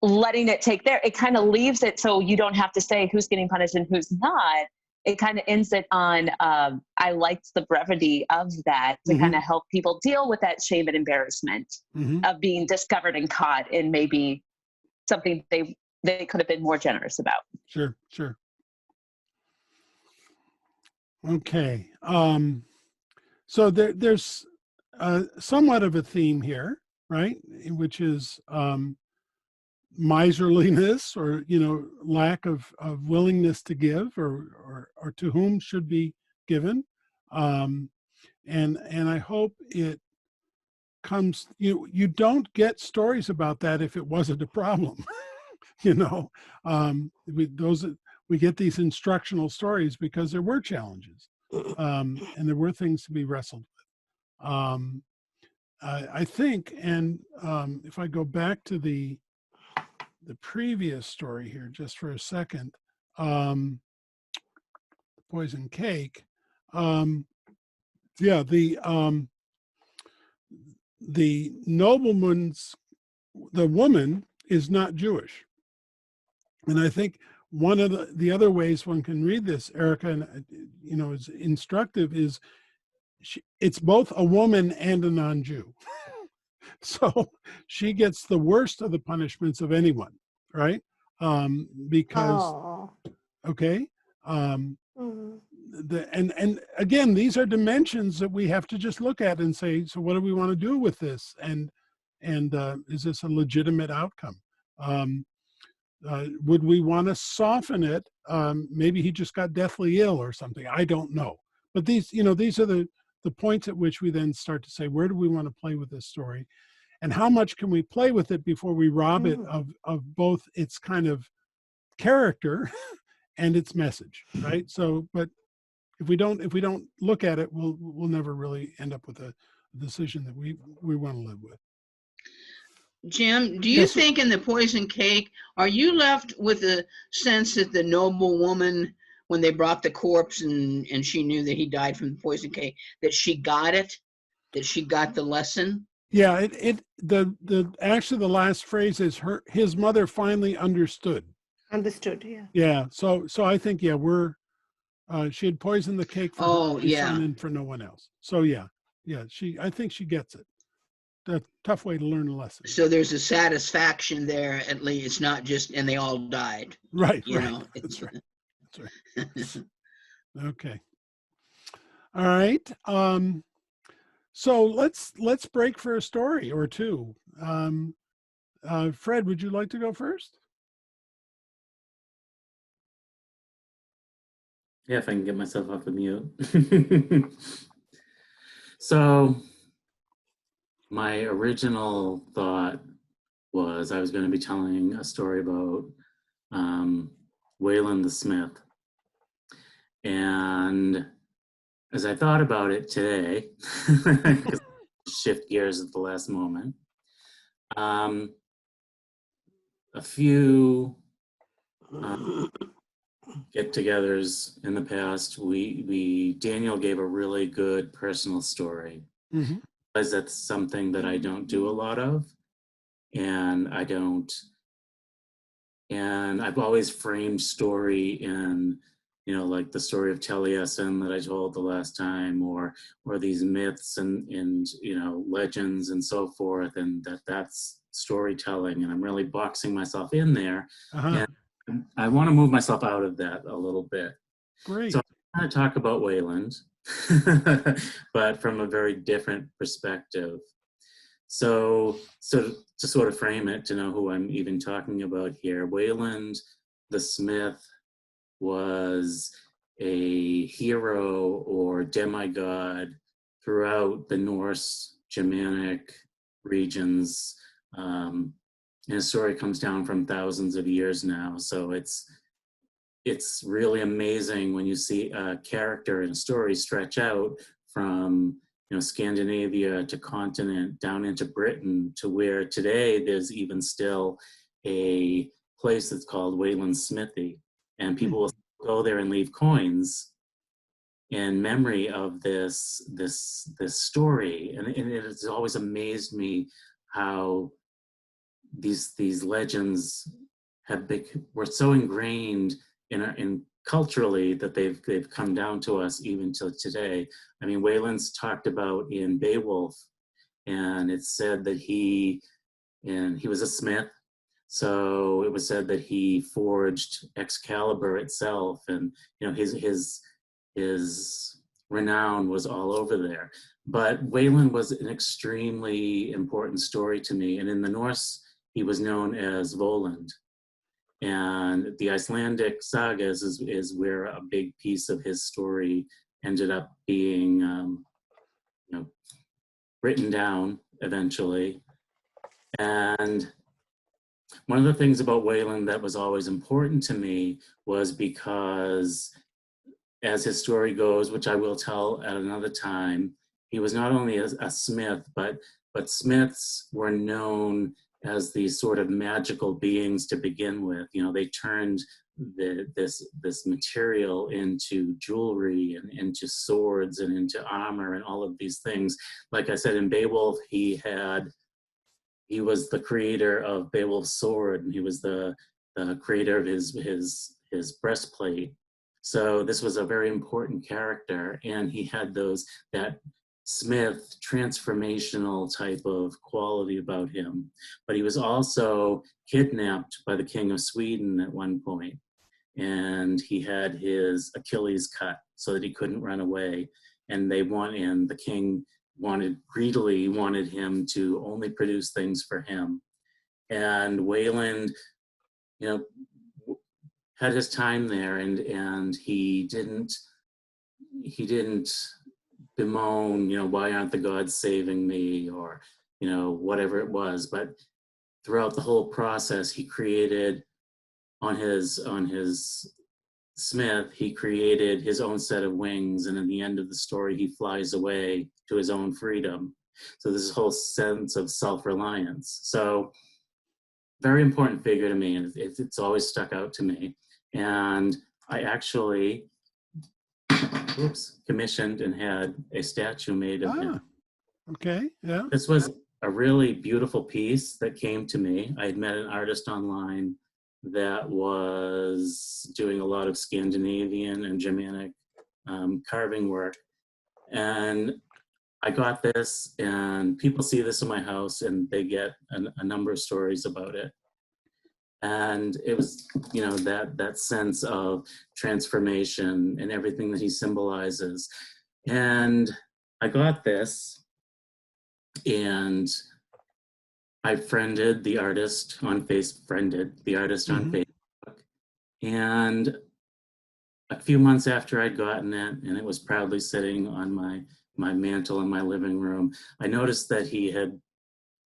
letting it take there. It kind of leaves it so you don't have to say who's getting punished and who's not. It kind of ends it on, I liked the brevity of that to kind of help people deal with that shame and embarrassment of being discovered and caught in maybe something they could have been more generous about. Sure, sure. Okay. So there's somewhat of a theme here, right? Which is miserliness, or lack of willingness to give, or to whom should be given, and I hope it comes. You don't get stories about that if it wasn't a problem. We get these instructional stories because there were challenges, and there were things to be wrestled with. I think, and if I go back to the previous story here just for a second, poison cake. Yeah, the woman is not Jewish, and I think one of the other ways one can read this, Erica, and is instructive, is it's both a woman and a non-Jew. So she gets the worst of the punishments of anyone, right? Because okay, and again, these are dimensions that we have to just look at and say, so what do we want to do with this? And is this a legitimate outcome? Would we want to soften it? Maybe he just got deathly ill or something. I don't know. But these are the points at which we then start to say, where do we want to play with this story? And how much can we play with it before we rob it of both its kind of character and its message, right? So, but if we don't look at it, we'll never really end up with a decision that we want to live with. Jim, do you think in the poison cake, are you left with a sense that the noble woman, when they brought the corpse and she knew that he died from the poison cake, that she got it, that she got the lesson? Yeah, actually the last phrase is his mother finally understood. Understood, yeah. Yeah, so I think, yeah, she had poisoned the cake for her only son and for no one else. So yeah, I think she gets it. A tough way to learn a lesson. So there's a satisfaction there, at least. It's not just, and they all died. Right, you right. know. That's right. That's right. Okay. All right. So let's break for a story or two. Fred, would you like to go first? Yeah, if I can get myself off the mute. So my original thought was I was going to be telling a story about Wayland the Smith. And as I thought about it today, shift gears at the last moment, a few get-togethers in the past, Daniel gave a really good personal story. Because that's something that I don't do a lot of, and I've always framed story in, like the story of Taliesin that I told the last time, or these myths and legends and so forth, and that's storytelling, and I'm really boxing myself in there. And I want to move myself out of that a little bit. Great. So I'm going to talk about Wayland, but from a very different perspective. So to sort of frame it, to know who I'm even talking about here, Wayland the Smith was a hero or demigod throughout the Norse Germanic regions. And his story comes down from thousands of years now. So it's really amazing when you see a character and a story stretch out from Scandinavia to continent down into Britain, to where today there's even still a place that's called Wayland's Smithy, and people will go there and leave coins in memory of this story. And it has always amazed me how these legends were so ingrained in culturally that they've come down to us even till today. I mean, Wayland's talked about in Beowulf, and it's said that he was a smith. So it was said that he forged Excalibur itself, and his renown was all over there. But Wayland was an extremely important story to me, and in the Norse, he was known as Voland. And the Icelandic sagas is where a big piece of his story ended up being written down eventually. And one of the things about Wayland that was always important to me was because, as his story goes, which I will tell at another time, he was not only a smith, but smiths were known as these sort of magical beings to begin with. They turned this material into jewelry and into swords and into armor and all of these things. Like I said, in Beowulf, he was the creator of Beowulf's sword, and he was the creator of his breastplate. So this was a very important character, and he had that Smith transformational type of quality about him. But he was also kidnapped by the King of Sweden at one point, and he had his Achilles cut so that he couldn't run away. And the king greedily wanted him to only produce things for him. And Wayland, had his time there, and he didn't bemoan, why aren't the gods saving me, or whatever it was. But throughout the whole process, he created on his smith, he created his own set of wings, and in the end of the story, he flies away to his own freedom. So this whole sense of self-reliance. So very important figure to me, and it's always stuck out to me. And I actually commissioned and had a statue made of him. Okay, yeah. This was a really beautiful piece that came to me. I had met an artist online that was doing a lot of Scandinavian and Germanic carving work. And I got this, and people see this in my house, and they get a number of stories about it. And it was, that sense of transformation and everything that he symbolizes. And I got this, and I friended the artist on Facebook. And a few months after I'd gotten it, and it was proudly sitting on my mantle in my living room, I noticed that he had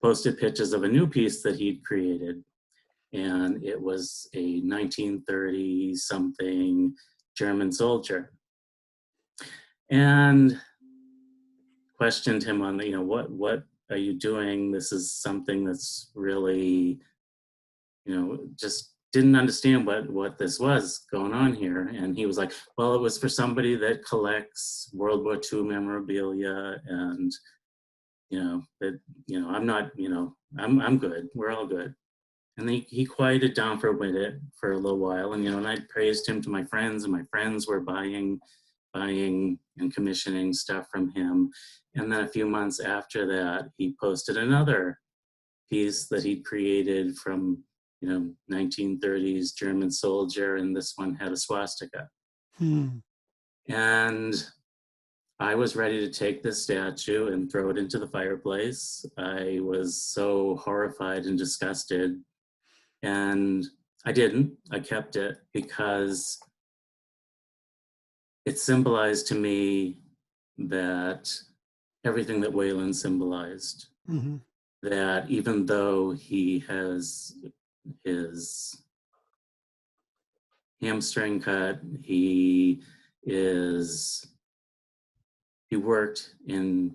posted pictures of a new piece that he'd created. And it was a 1930-something German soldier. And questioned him on, what are you doing? This is something that's really, just didn't understand what this was going on here. And he was like, well, it was for somebody that collects World War II memorabilia, and, I'm not, I'm good. We're all good. And he quieted down for a little while, and I praised him to my friends, and my friends were buying and commissioning stuff from him. And then a few months after that, he posted another piece that he'd created from 1930s German soldier, and this one had a swastika. And I was ready to take this statue and throw it into the fireplace. I was so horrified and disgusted. And I didn't. I kept it because it symbolized to me that everything that Wayland symbolized. That even though he has his hamstring cut, he worked in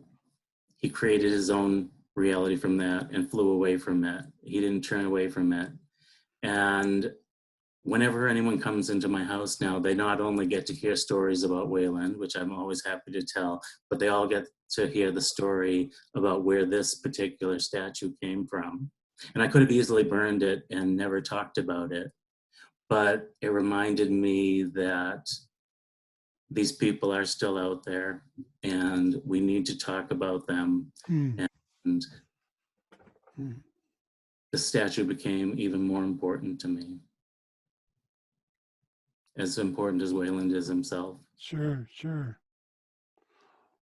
he created his own reality from that and flew away from it. He didn't turn away from it. And whenever anyone comes into my house now, they not only get to hear stories about Wayland, which I'm always happy to tell, but they all get to hear the story about where this particular statue came from. And I could have easily burned it and never talked about it, but it reminded me that these people are still out there and we need to talk about them. And the statue became even more important to me. As important as Wayland is himself. Sure, sure.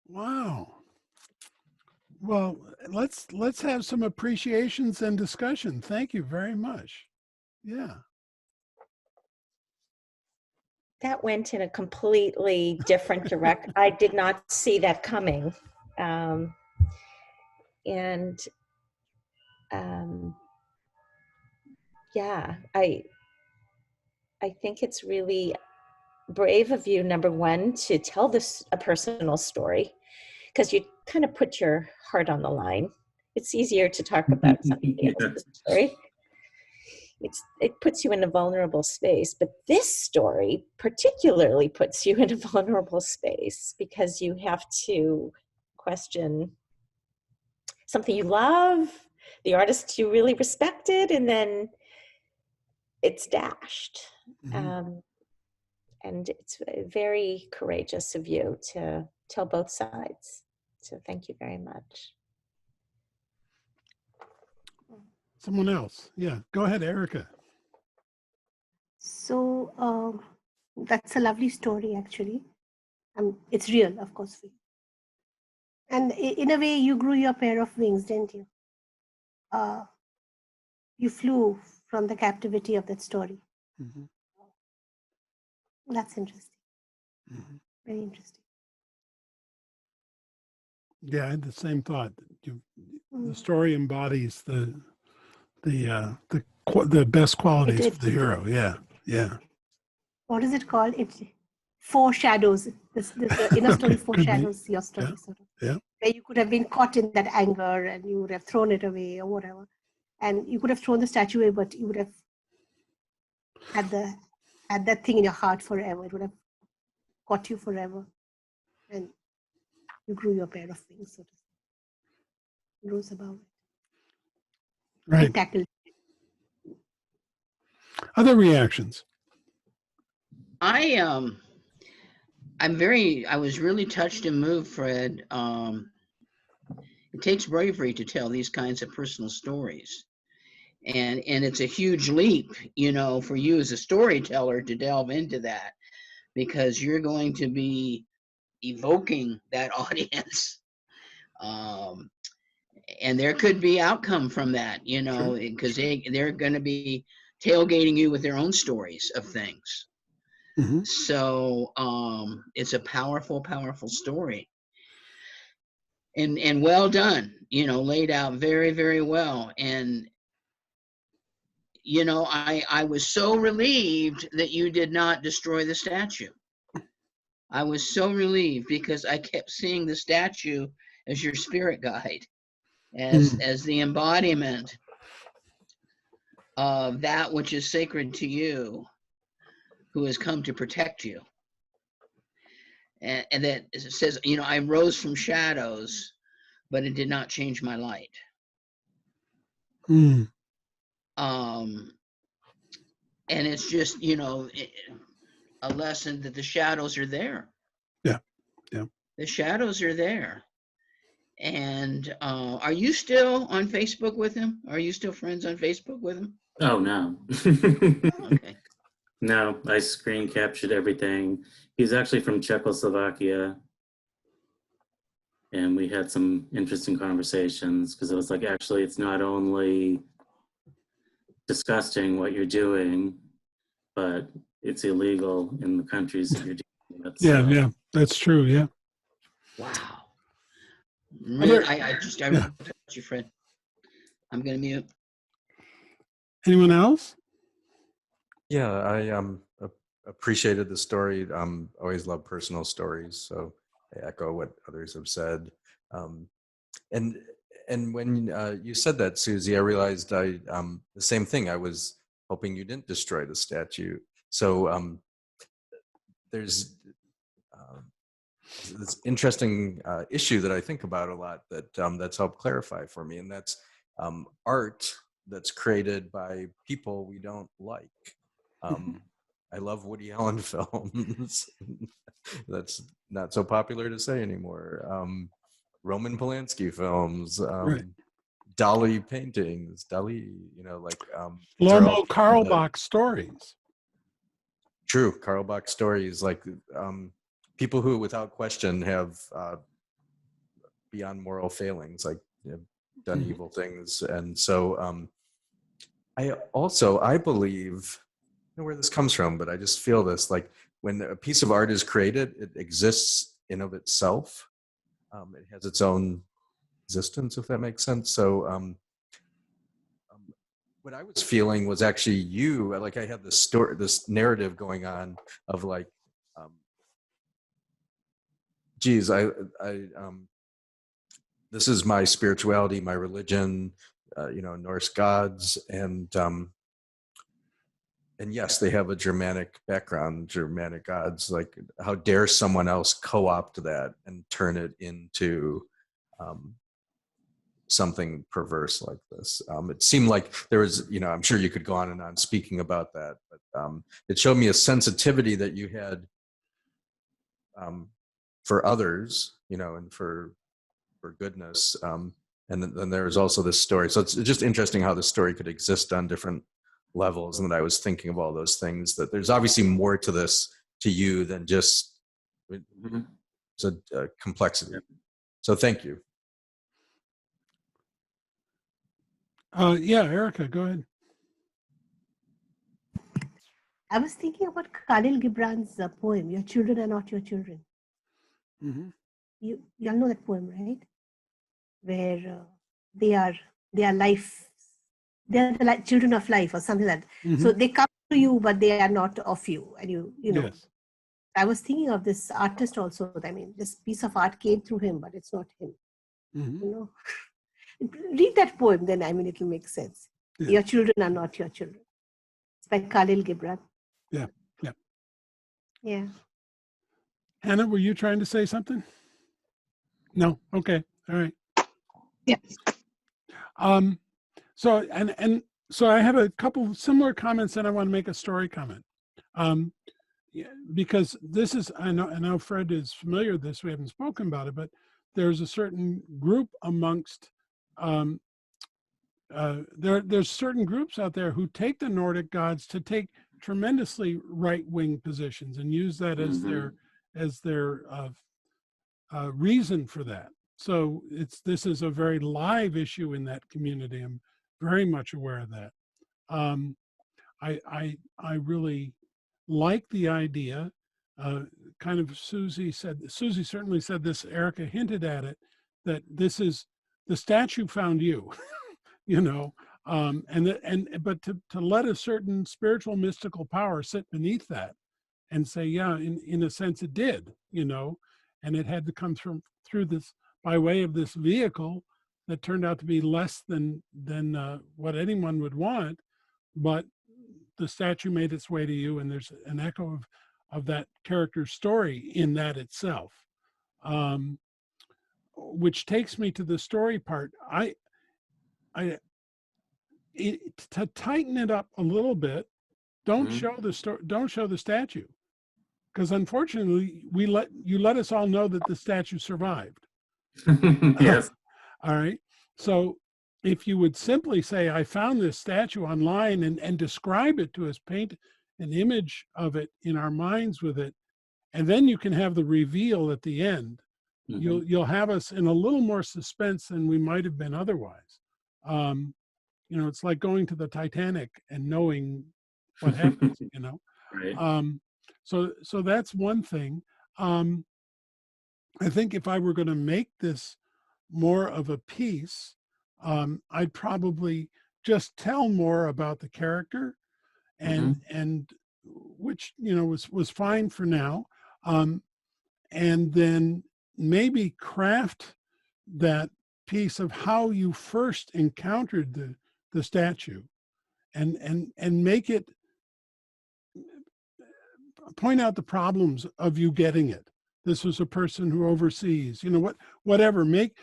Wow. Well, let's have some appreciations and discussion. Thank you very much. Yeah. That went in a completely different direction. I did not see that coming. Yeah, I think it's really brave of you, number one, to tell this a personal story, because you kind of put your heart on the line. It's easier to talk about somebody else's story. It puts you in a vulnerable space, but this story particularly puts you in a vulnerable space because you have to question something you love, the artist you really respected, and then it's dashed. And it's very courageous of you to tell both sides. So thank you very much. Someone else. Yeah, go ahead, Erica. So that's a lovely story, actually. It's real, of course, for you. And in a way, you grew your pair of wings, didn't you? You flew from the captivity of that story. That's interesting. Very interesting. Yeah, I had the same thought. The story embodies the best qualities of the hero. Yeah, yeah. What is it called? It foreshadows. The inner story foreshadows your story, yeah. sort of. Yeah. Where you could have been caught in that anger and you would have thrown it away or whatever, and you could have thrown the statue away, but you would have had that thing in your heart forever. It would have caught you forever, and you grew your pair of wings, so to speak. Rose above it. Right. And tackled. Other reactions? I was really touched and moved, Fred. It takes bravery to tell these kinds of personal stories. And it's a huge leap, for you as a storyteller to delve into that, because you're going to be evoking that audience. And there could be outcome from that, because they're going to be tailgating you with their own stories of things. So it's a powerful, powerful story. And well done, laid out very, very well. And, I was so relieved that you did not destroy the statue. I was so relieved because I kept seeing the statue as your spirit guide, as the embodiment of that which is sacred to you, who has come to protect you. And that it says, I rose from shadows, but it did not change my light. And it's just, a lesson that the shadows are there. Yeah, yeah. The shadows are there. And are you still on Facebook with him? Are you still friends on Facebook with him? Oh, no. Okay. No, I screen captured everything. He's actually from Czechoslovakia. And we had some interesting conversations because it was like, actually, it's not only disgusting what you're doing, but it's illegal in the countries that you're dealing with. Yeah, yeah, that's true. Yeah. Wow. Really, I touched you, Fred. I'm going to mute. Anyone else? Yeah, I appreciated the story. Always love personal stories, so I echo what others have said. and and when you said that, Susie, I realized the same thing. I was hoping you didn't destroy the statue. So there's this interesting issue that I think about a lot that that's helped clarify for me, and that's art that's created by people we don't like. I love Woody Allen films. That's not so popular to say anymore. Roman Polanski films, Right. Dali paintings, Dali, like Shlomo Karlbach stories. True, Karl Bach stories, like people who, without question, have beyond moral failings, like done evil things, and so I believe, I don't know where this comes from, but I just feel this, like when a piece of art is created, it exists in of itself. It has its own existence, if that makes sense. So what I was feeling was actually you, like I had this story, this narrative going on of like, geez, this is my spirituality, my religion, Norse gods, and yes, they have a Germanic background, Germanic gods. Like, how dare someone else co-opt that and turn it into something perverse like this? It seemed like there was, I'm sure you could go on and on speaking about that, but it showed me a sensitivity that you had for others, and for goodness. And then there's also this story. So it's just interesting how the story could exist on different levels. And that I was thinking of all those things, that there's obviously more to this, to you, than just it's a complexity. So thank you. Yeah, Erica, go ahead. I was thinking about Khalil Gibran's poem, "Your Children Are Not Your Children." Mm-hmm. You all know that poem, right? Where they are life, they are the children of life, or something like that. Mm-hmm. So they come to you, but they are not of you, and you know. Yes. I was thinking of this artist also. I mean, this piece of art came through him, but it's not him. Mm-hmm. Read that poem, then it will make sense. Yeah. Your children are not your children. It's by Khalil Gibran. Yeah. Yeah. Hannah, were you trying to say something? No. Okay. All right. Yes. So so I have a couple similar comments, and I want to make a story comment. Because this is, I know Fred is familiar with this. We haven't spoken about it, but there's a certain group amongst there's certain groups out there who take the Nordic gods to take tremendously right-wing positions and use that as their reason for that. So this is a very live issue in that community. I'm very much aware of that. I really like the idea. Kind of Susie certainly said this, Erica hinted at it, that this is the statue found you, but to let a certain spiritual mystical power sit beneath that and say, yeah, in a sense it did, and it had to come through this by way of this vehicle that turned out to be less than what anyone would want, but the statue made its way to you, and there's an echo of that character's story in that itself, which takes me to the story part. To tighten it up a little bit, don't show the statue, because unfortunately you let us all know that the statue survived. Yes. All right. So if you would simply say, I found this statue online, and describe it to us, paint an image of it in our minds with it, and then you can have the reveal at the end. You'll have us in a little more suspense than we might have been otherwise. It's like going to the Titanic and knowing what happens, Right. So that's one thing. I think if I were going to make this more of a piece, I'd probably just tell more about the character, and which was fine for now, and then maybe craft that piece of how you first encountered the statue, and make it, point out the problems of you getting it. This was a person who oversees, whatever. Make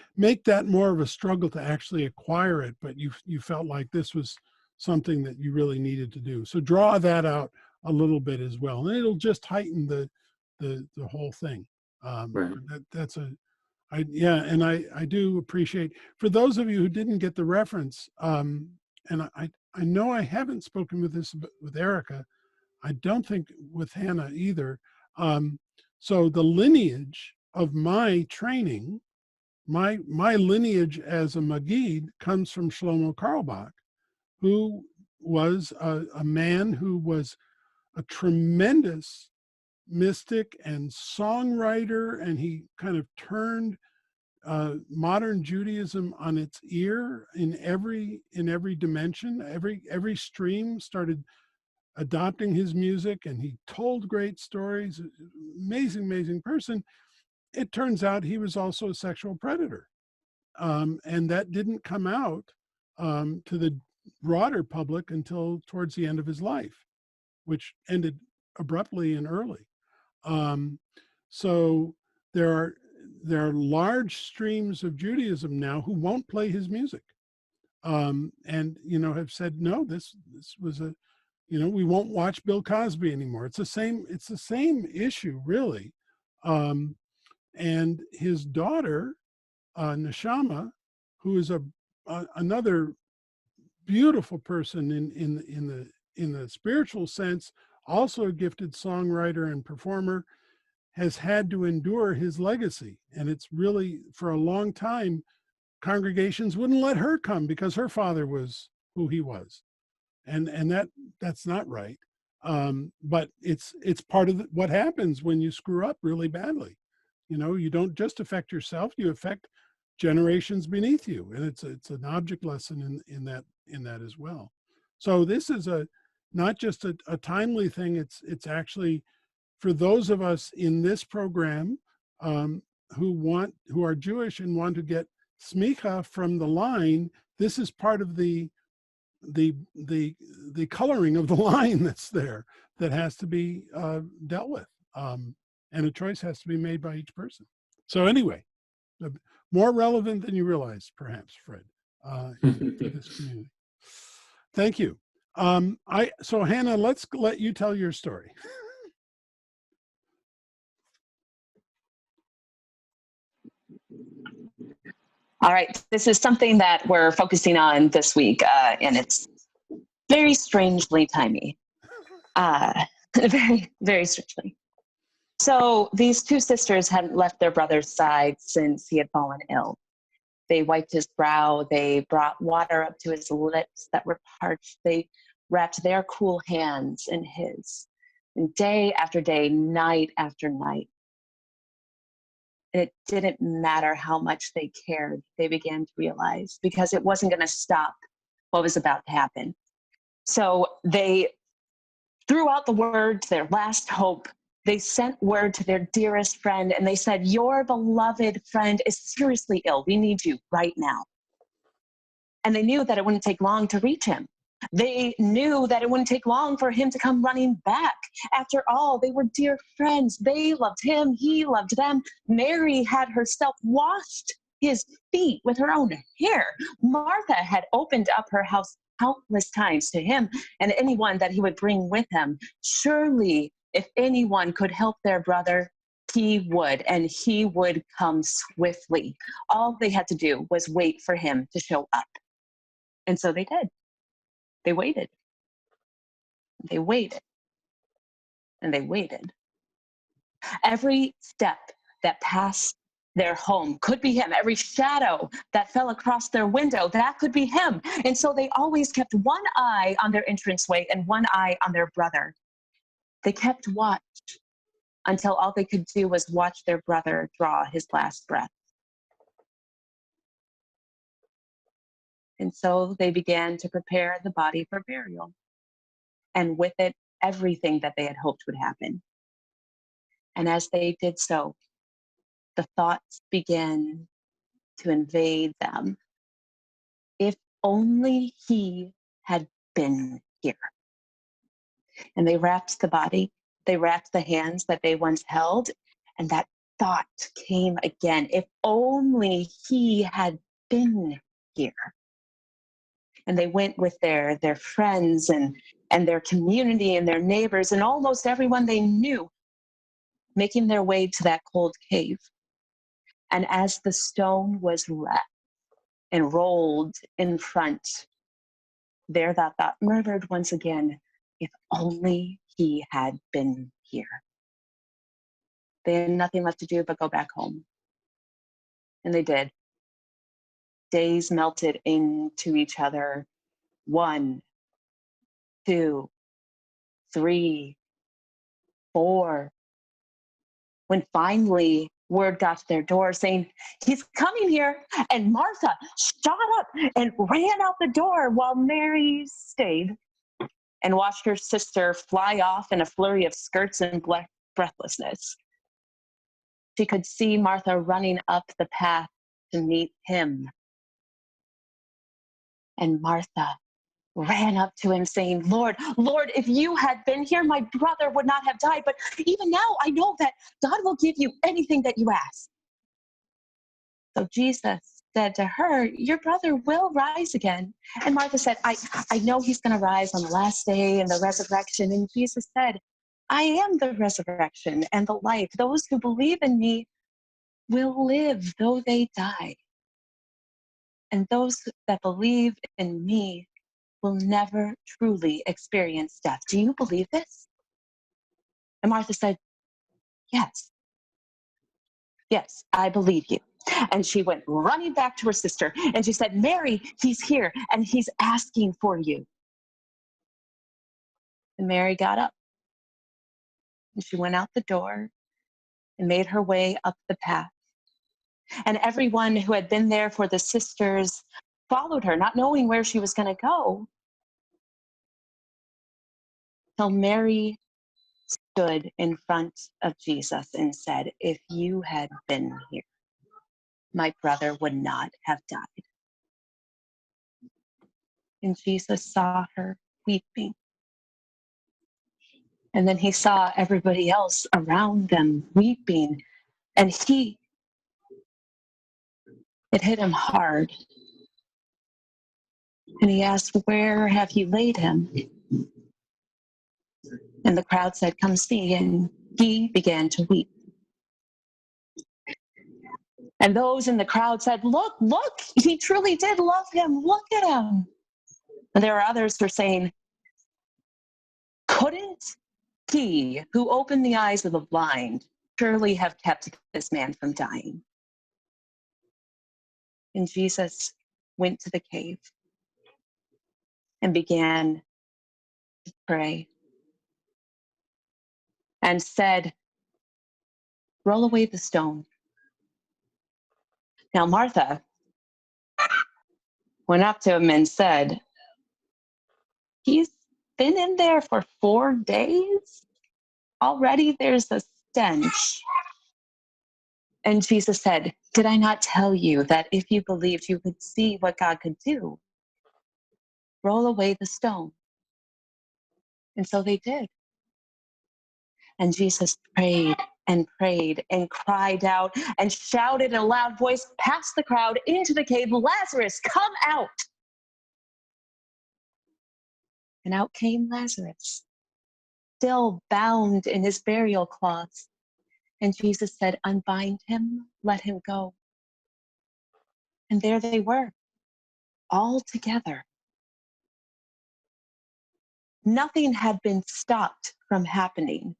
that more of a struggle to actually acquire it, but you felt like this was something that you really needed to do. So draw that out a little bit as well, and it'll just heighten the whole thing. Right. I do appreciate, for those of you who didn't get the reference, and I know I haven't spoken with Erica. I don't think with Hannah either. So the lineage of my training, my lineage as a Magid comes from Shlomo Carlebach, who was a man who was a tremendous mystic and songwriter, and he kind of turned modern Judaism on its ear in every dimension. Every stream started adopting his music, and he told great stories. Amazing person. It turns out he was also a sexual predator, and that didn't come out to the broader public until towards the end of his life, which ended abruptly and early. So there are large streams of Judaism now who won't play his music, and have said, no, this was a, we won't watch Bill Cosby anymore. It's the same issue, really. And his daughter, Neshama, who is another beautiful person in the spiritual sense, also a gifted songwriter and performer, has had to endure his legacy. And it's really, for a long time, congregations wouldn't let her come because her father was who he was. And that's not right. But it's part of what happens when you screw up really badly. You don't just affect yourself, you affect generations beneath you. And it's an object lesson in that as well. So this is not just a timely thing, it's actually for those of us in this program who are Jewish and want to get smicha from the line. This is part of the coloring of the line that's there that has to be dealt with, and a choice has to be made by each person. So anyway, more relevant than you realize, perhaps, Fred, to this community. Thank you. So Hannah, let's let you tell your story. All right, this is something that we're focusing on this week, and it's very strangely timey. Very, very strangely. So these two sisters hadn't left their brother's side since he had fallen ill. They wiped his brow, they brought water up to his lips that were parched, they wrapped their cool hands in his. And day after day, night after night, it didn't matter how much they cared, they began to realize, because it wasn't going to stop what was about to happen. So they threw out the word to their last hope. They sent word to their dearest friend, and they said, your beloved friend is seriously ill. We need you right now. And they knew that it wouldn't take long to reach him. They knew that it wouldn't take long for him to come running back. After all, they were dear friends. They loved him. He loved them. Mary had herself washed his feet with her own hair. Martha had opened up her house countless times to him and anyone that he would bring with him. Surely, if anyone could help their brother, he would, and he would come swiftly. All they had to do was wait for him to show up. And so they did. They waited. They waited. And they waited. Every step that passed their home could be him. Every shadow that fell across their window, that could be him. And so they always kept one eye on their entranceway and one eye on their brother. They kept watch until all they could do was watch their brother draw his last breath. And so they began to prepare the body for burial. And with it, everything that they had hoped would happen. And as they did so, the thoughts began to invade them. If only he had been here. And they wrapped the body, they wrapped the hands that they once held, and that thought came again. If only he had been here. And they went with their friends and their community and their neighbors and almost everyone they knew, making their way to that cold cave. And as the stone was wrapped and rolled in front, there that thought murmured once again, if only he had been here. They had nothing left to do but go back home. And they did. Days melted into each other. 1, 2, 3, 4. When finally word got to their door saying, he's coming here. And Martha shot up and ran out the door while Mary stayed and watched her sister fly off in a flurry of skirts and breathlessness. She could see Martha running up the path to meet him. And Martha ran up to him saying, Lord, Lord, if you had been here, my brother would not have died. But even now, I know that God will give you anything that you ask. So Jesus said to her, your brother will rise again. And Martha said, I know he's going to rise on the last day in the resurrection. And Jesus said, I am the resurrection and the life. Those who believe in me will live though they die. And those that believe in me will never truly experience death. Do you believe this? And Martha said, yes. Yes, I believe you. And she went running back to her sister and she said, Mary, he's here and he's asking for you. And Mary got up and she went out the door and made her way up the path. And everyone who had been there for the sisters followed her, not knowing where she was going to go, till Mary stood in front of Jesus and said, if you had been here, my brother would not have died. And Jesus saw her weeping. And then he saw everybody else around them weeping. And it hit him hard. And he asked, where have you laid him? And the crowd said, come see. And he began to weep. And those in the crowd said, look, he truly did love him. Look at him. And there are others who are saying, couldn't he who opened the eyes of the blind surely have kept this man from dying? And Jesus went to the cave and began to pray and said, roll away the stone. Now Martha went up to him and said, he's been in there for 4 days? Already there's a stench. And Jesus said, did I not tell you that if you believed, you could see what God could do? Roll away the stone. And so they did. And Jesus prayed and prayed and cried out and shouted in a loud voice past the crowd into the cave, Lazarus, come out. And out came Lazarus, still bound in his burial cloths. And Jesus said, unbind him, let him go. And there they were, all together. Nothing had been stopped from happening.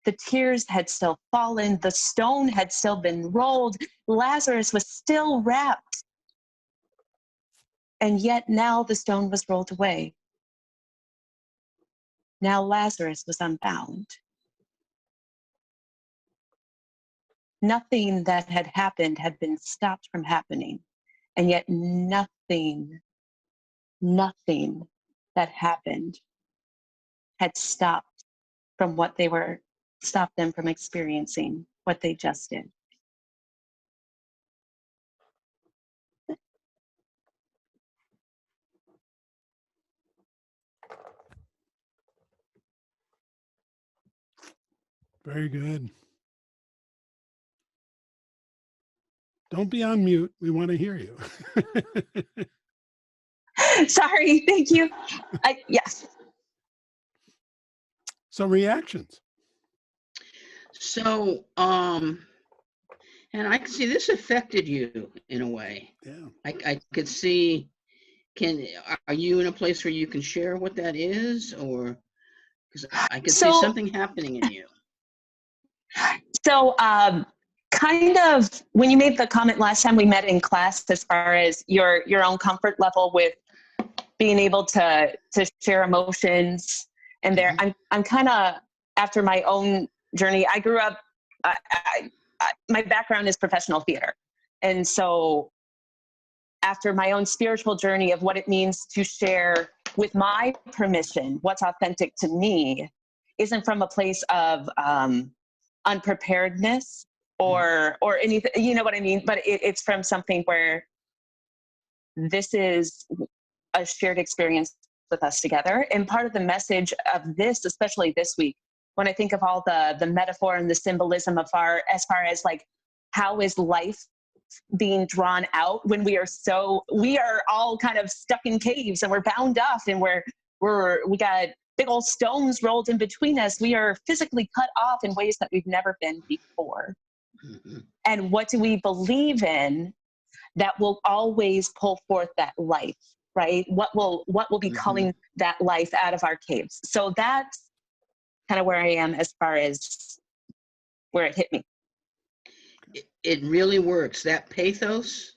The tears had still fallen. The stone had still been rolled. Lazarus was still wrapped. And yet now the stone was rolled away. Now Lazarus was unbound. Nothing that had happened had been stopped from happening. And yet nothing that happened had stopped them from experiencing what they just did. Very good. Don't be on mute. We want to hear you. Sorry, thank you. Yes. So reactions. So, and I can see this affected you in a way. Yeah. I could see, are you in a place where you can share what that is, or because I could see So, something happening in you. so kind of when you made the comment last time we met in class, as far as your own comfort level with being able to share emotions, and there, I'm kind of, after my own journey, I grew up. My background is professional theater, and so after my own spiritual journey of what it means to share with my permission what's authentic to me, isn't from a place of unpreparedness or anything, you know what I mean? But it's from something where this is a shared experience with us together. And part of the message of this, especially this week, when I think of all the metaphor and the symbolism as far as like, how is life being drawn out when we are all kind of stuck in caves and we're bound up and we got big old stones rolled in between us. We are physically cut off in ways that we've never been before. Mm-hmm. And what do we believe in that will always pull forth that life, right? What will be calling that life out of our caves? So that's kind of where I am as far as where it hit me. It really works. That pathos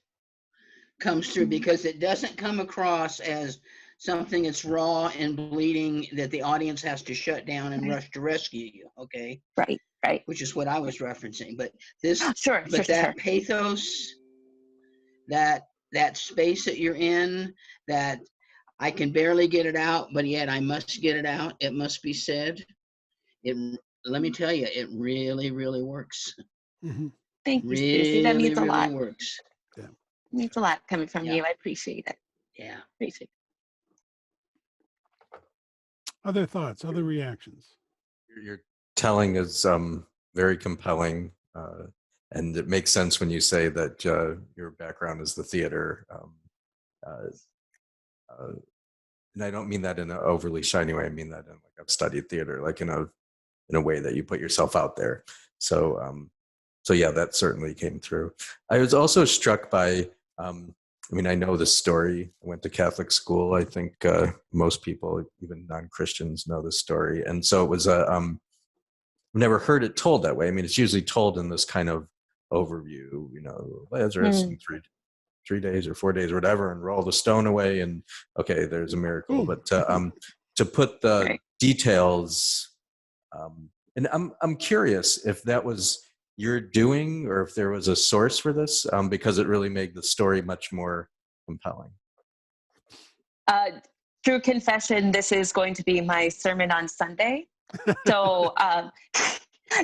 comes through because it doesn't come across as something that's raw and bleeding that the audience has to shut down and rush to rescue you. Okay. Right. Which is what I was referencing. But this, sure. Pathos, that space that you're in, that I can barely get it out, but yet I must get it out. It must be said. Let me tell you, it really, really works. Mm-hmm. Thank you, Stacey. That means a lot. Really works. Yeah. It means a lot coming from you. I appreciate it. Yeah. Appreciate it. Other thoughts, other reactions? Your telling is very compelling, and it makes sense when you say that your background is the theater. And I don't mean that in an overly shiny way. I mean that in like I've studied theater, like in a way that you put yourself out there. So yeah, that certainly came through. I was also struck by, I mean, I know the story. I went to Catholic school. I think most people, even non-Christians, know the story. And so it was I've never heard it told that way. I mean, it's usually told in this kind of overview, you know, Lazarus in 3 days or 4 days or whatever, and roll the stone away, and okay, there's a miracle. But to put the details, and I'm curious if that was your doing or if there was a source for this, because it really made the story much more compelling. True confession, this is going to be my sermon on Sunday. So,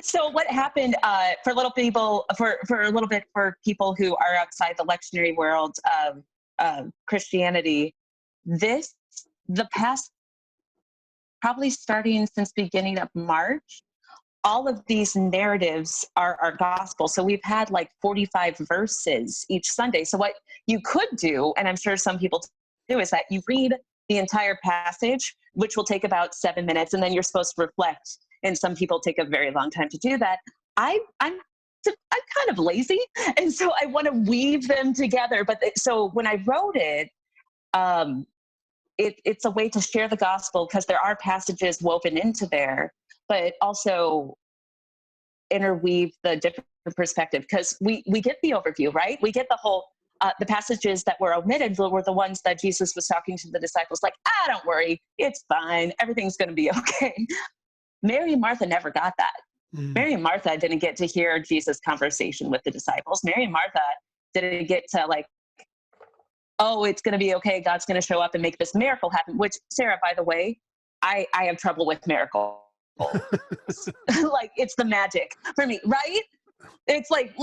so what happened for little people, for a little bit, for people who are outside the lectionary world of Christianity, the past, probably starting since beginning of March, all of these narratives are our gospel. So we've had like 45 verses each Sunday. So what you could do, and I'm sure some people do, is that you read the entire passage, which will take about 7 minutes, and then you're supposed to reflect. And some people take a very long time to do that. I'm kind of lazy, and so I want to weave them together. But so when I wrote it, it's a way to share the gospel because there are passages woven into there, but also interweave the different perspective, because we get the overview, right? We get the whole, the passages that were omitted were the ones that Jesus was talking to the disciples, like, don't worry, it's fine, everything's going to be okay. Mary and Martha never got that. Mary and Martha didn't get to hear Jesus' conversation with the disciples. Mary and Martha didn't get to like, oh, it's going to be okay, God's going to show up and make this miracle happen, which, Sarah, by the way, I have trouble with miracles. Like, it's the magic for me, right? It's like,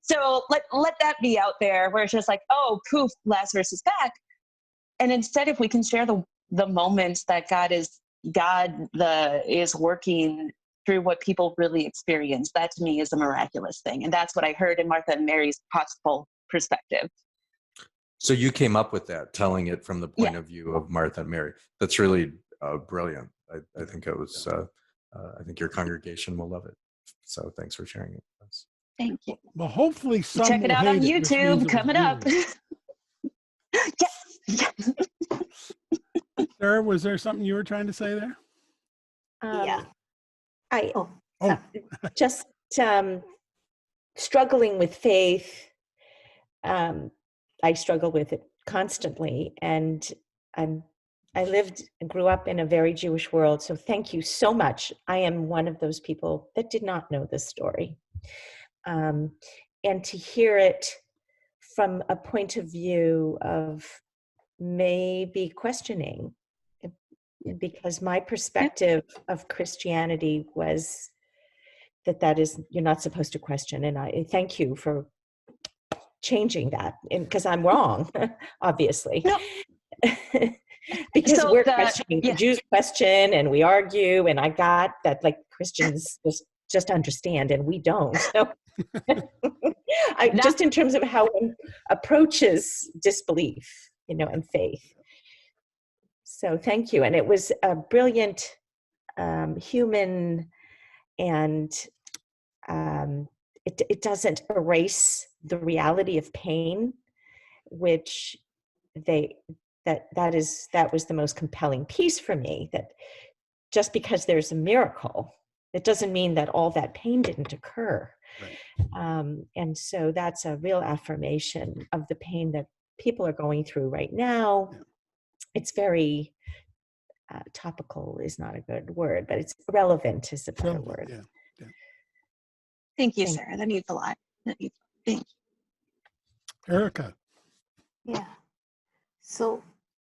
So let that be out there, where it's just like, oh, poof, Lazarus is back. And instead, if we can share the moments that God is working through what people really experience. That to me is a miraculous thing. And that's what I heard in Martha and Mary's possible perspective. So you came up with that, telling it from the point of view of Martha and Mary. That's really brilliant. I think it was, I think your congregation will love it. So thanks for sharing it with us. Thank you. Well, hopefully some Check it will out on hate it, which means YouTube it was coming up. brilliant. Yes. Sarah, was there something you were trying to say there? Yeah. I Oh, just struggling with faith. I struggle with it constantly, and I lived and grew up in a very Jewish world. So thank you so much. I am one of those people that did not know this story, and to hear it from a point of view of maybe questioning, because my perspective of Christianity was that is, you're not supposed to question. And I thank you for changing that, because I'm wrong, obviously. No. Because So we're questioning, yeah. the Jews question and we argue, and I got that, like, Christians just understand and we don't. So just in terms of how one approaches disbelief, and faith. So thank you. And it was a brilliant, human, and it doesn't erase the reality of pain, which that was the most compelling piece for me. That just because there's a miracle, it doesn't mean that all that pain didn't occur. right. And so that's a real affirmation of the pain that people are going through right now. Yeah. It's very topical is not a good word, but it's relevant is a better word. Yeah. Yeah. Thank you, Sarah. That means a lot. Thank you. Erica. Yeah. So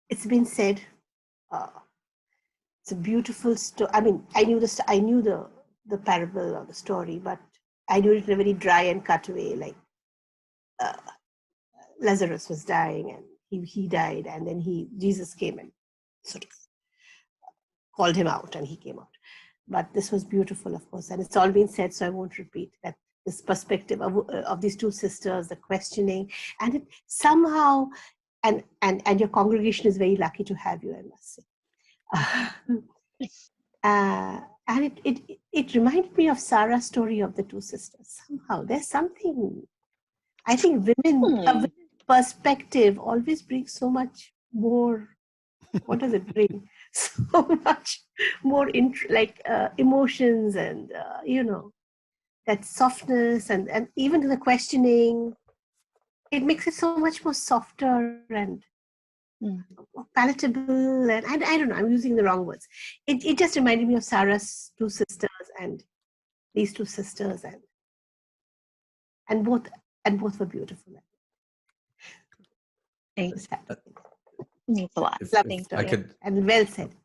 it's been said, it's a beautiful story. I mean, I knew the parable or the story, but I knew it in a very dry and cutaway, like Lazarus was dying and he died, and then Jesus came and sort of called him out and he came out. But this was beautiful, of course, and it's all been said, so I won't repeat that. This perspective of these two sisters, the questioning, and it somehow, and your congregation is very lucky to have you, I must say. And it reminded me of Sarah's story of the two sisters. Somehow there's something, I think a women's perspective always brings so much more. What does it bring? So much more emotions and that softness and even to the questioning. It makes it so much more softer and palatable. And I don't know, I'm using the wrong words. It just reminded me of Sarah's two sisters and these two sisters, and both were beautiful. Thanks. Means a lot. Lovely story. I could, and well said.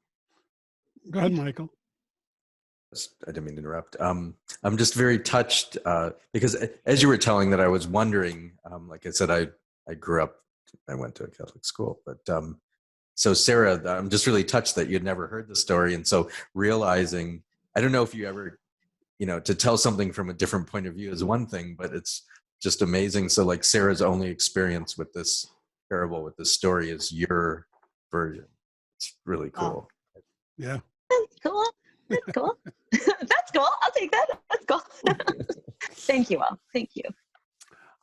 Go ahead, Michael. I didn't mean to interrupt. I'm just very touched because as you were telling that, I was wondering, like I said, I grew up, I went to a Catholic school, but so Sarah, I'm just really touched that you'd never heard the story. And so realizing, I don't know if you ever, to tell something from a different point of view is one thing, but it's just amazing. So like Sarah's only experience with this parable, with this story, is your version. It's really cool. Yeah. That's cool. That's cool. That's cool. I'll take that. That's cool. Thank you all. Thank you.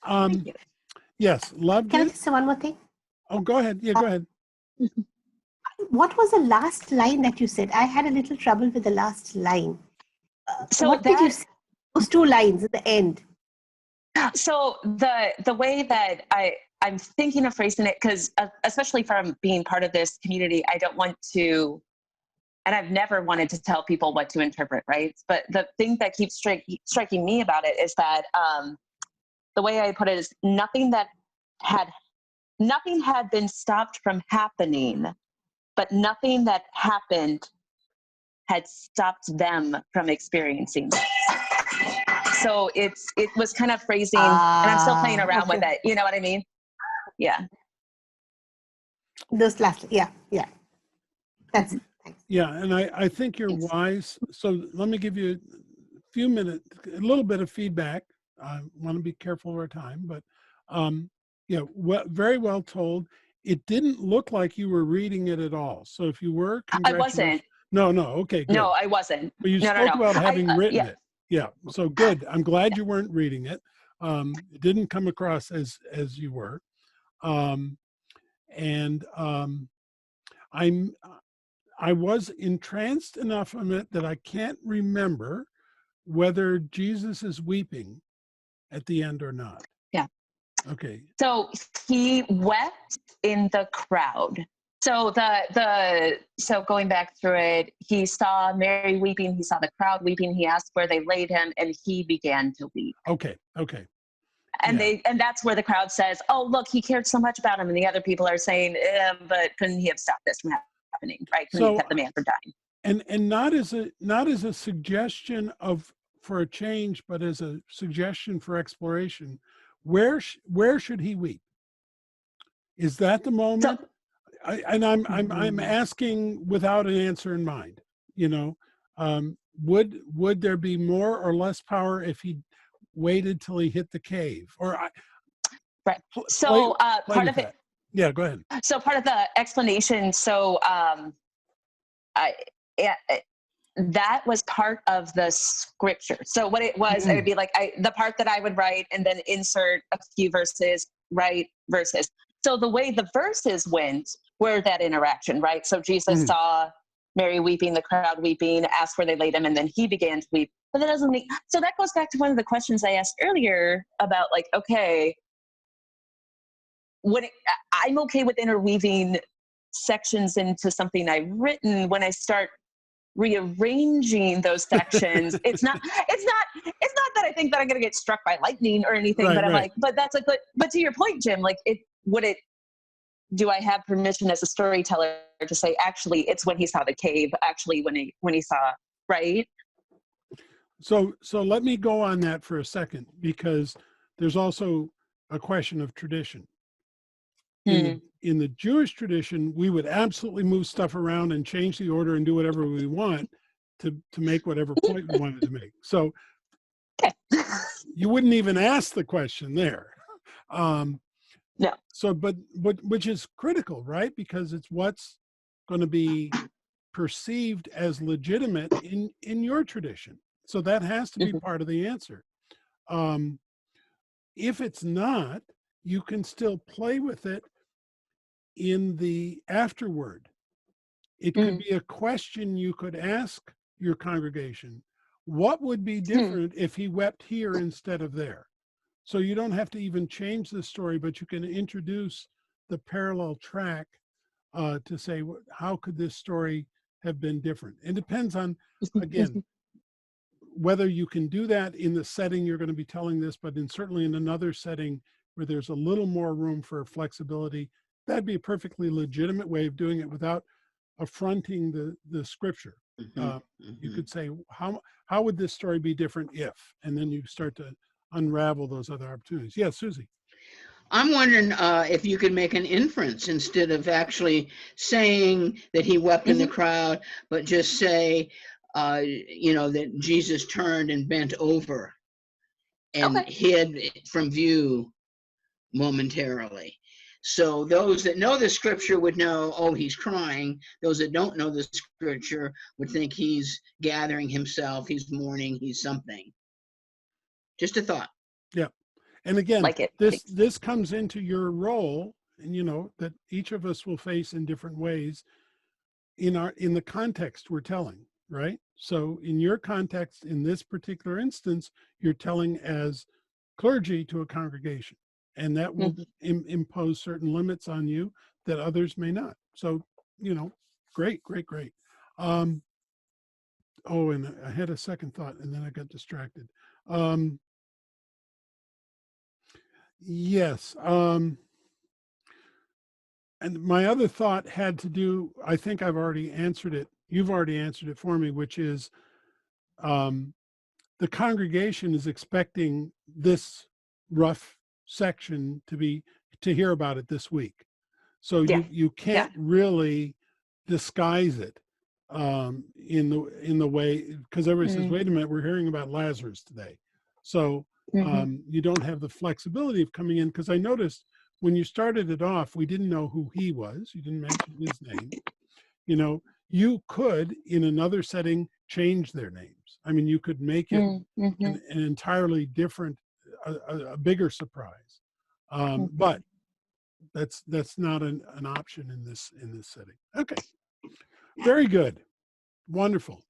Thank you. Yes, loved Can I it. just say one more thing? Oh, go ahead. Yeah, go ahead. What was the last line that you said? I had a little trouble with the last line. So what did you say? Those two lines at the end. So the way that I'm thinking of phrasing it, because especially from being part of this community, I don't want to, and I've never wanted to tell people what to interpret, right? But the thing that keeps striking me about it is that the way I put it is nothing had been stopped from happening, but nothing that happened had stopped them from experiencing it. So it was kind of phrasing, and I'm still playing around with it. You know what I mean? Yeah. Those last, yeah. That's Thanks. Yeah, and I think you're Thanks. wise. So let me give you a few minutes, a little bit of feedback. I want to be careful of our time, but yeah, very well told. It didn't look like you were reading it at all. So if you were, I wasn't. congratulations. No, okay, good. No, I wasn't. But you No, no, spoke no. about having written Yeah. it. Yeah, so good. I'm glad you weren't reading it. It didn't come across as you were. Um, and I was entranced enough in it that I can't remember whether Jesus is weeping at the end or not. Yeah. Okay. So he wept in the crowd. So so going back through it, he saw Mary weeping, he saw the crowd weeping, he asked where they laid him, and he began to weep. Okay. And Yeah. and that's where the crowd says, "Oh, look, he cared so much about him," and the other people are saying, "But couldn't he have stopped this from happening? Right? Couldn't he have So kept the man from dying?" and not as a suggestion for a change, but as a suggestion for exploration. Where should he weep? Is that the moment? So I'm asking without an answer in mind. You know, would there be more or less power if he waited till he hit the cave? Or right. play So part with of it. that. Yeah, go ahead. So part of the explanation. So I. Yeah, that was part of the scripture. So what it was, it would be like the part that I would write and then insert a few verses, write verses. So the way the verses went were that interaction, right? So Jesus saw Mary weeping, the crowd weeping, asked where they laid him, and then he began to weep. But that doesn't make, so that goes back to one of the questions I asked earlier about like, okay, I'm okay with interweaving sections into something I've written. When I start rearranging those sections, it's not that I think that I'm going to get struck by lightning or anything, Right, but I'm right. like, but that's like, but to your point, Jim, like do I have permission as a storyteller to say, actually, it's when he saw the cave, actually when he saw, right? So let me go on that for a second, because there's also a question of tradition. In the Jewish tradition, we would absolutely move stuff around and change the order and do whatever we want to make whatever point we wanted to make. So you wouldn't even ask the question there. No. So, but which is critical, right? Because it's what's going to be perceived as legitimate in your tradition. So that has to be part of the answer. If it's not, you can still play with it in the afterword. It could be a question you could ask your congregation. What would be different if he wept here instead of there? So you don't have to even change the story, but you can introduce the parallel track to say, how could this story have been different? It depends on, again, whether you can do that in the setting you're going to be telling this, but certainly in another setting where there's a little more room for flexibility, that'd be a perfectly legitimate way of doing it without affronting the scripture. You could say, how would this story be different if? And then you start to unravel those other opportunities. Yeah, Susie. I'm wondering if you could make an inference instead of actually saying that he wept in the crowd, but just say, that Jesus turned and bent over and hid from view momentarily. So those that know the scripture would know, oh, he's crying. Those that don't know the scripture would think he's gathering himself, he's mourning, he's something. Just a thought. Yeah. And again, Like it. this comes into your role, and that each of us will face in different ways in the context we're telling, right? So in your context, in this particular instance, you're telling as clergy to a congregation, and that will impose certain limits on you that others may not. So, great. Oh, and I had a second thought and then I got distracted. Yes. And my other thought had to do, I think I've already answered it. You've already answered it for me, which is the congregation is expecting this rough section to hear about it this week. So you can't really disguise it. in the way, because everybody says, wait a minute, we're hearing about Lazarus today. So you don't have the flexibility of coming in, because I noticed when you started it off, we didn't know who he was. You didn't mention his name. You know, you could, in another setting, change their names. I mean, you could make it an entirely different, a bigger surprise. But that's not an option in this setting. Okay, very good, wonderful.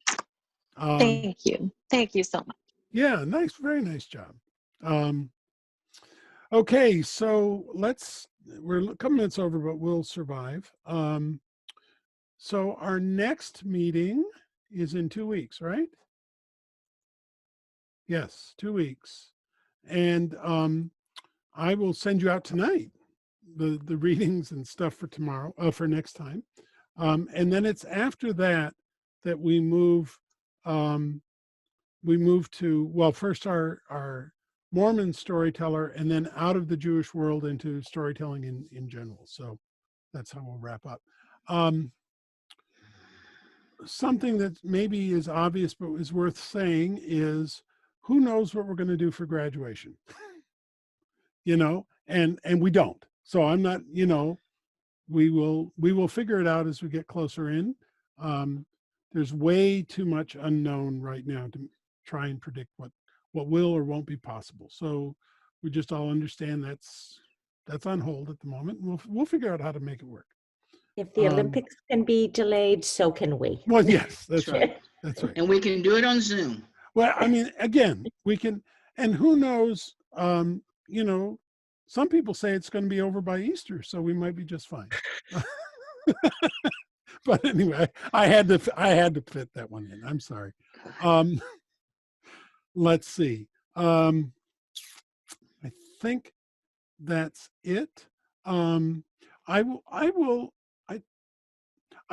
Thank you. Thank you so much. Yeah, nice, very nice job. Okay, so we're a couple minutes over, but we'll survive. So our next meeting is in 2 weeks, right? Yes, 2 weeks. And I will send you out tonight the readings and stuff for tomorrow, for next time. And then it's after that we move to, well, first our Mormon storyteller, and then out of the Jewish world into storytelling in general. So that's how we'll wrap up. Something that maybe is obvious but is worth saying is, who knows what we're going to do for graduation? You know, and we don't. So I'm not, you know, we will figure it out as we get closer in. There's way too much unknown right now to try and predict what will or won't be possible. So we just all understand that's on hold at the moment. We'll figure out how to make it work. If the Olympics can be delayed, so can we. Well, yes, that's right. That's right. And we can do it on Zoom. Well, I mean, again, we can, and who knows, you know, some people say it's going to be over by Easter, so we might be just fine. But anyway, I had to fit that one in. I'm sorry. Let's see. I think that's it. I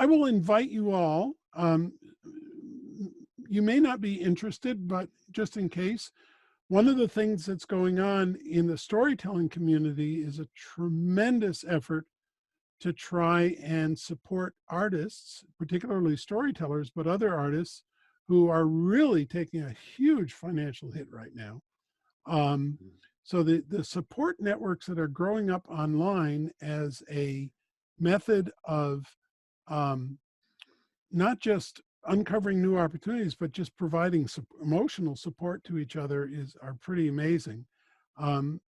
will invite you all. You may not be interested, but just in case, one of the things that's going on in the storytelling community is a tremendous effort to try and support artists, particularly storytellers, but other artists who are really taking a huge financial hit right now. So the support networks that are growing up online as a method of not just uncovering new opportunities, but just providing emotional support to each other are pretty amazing. And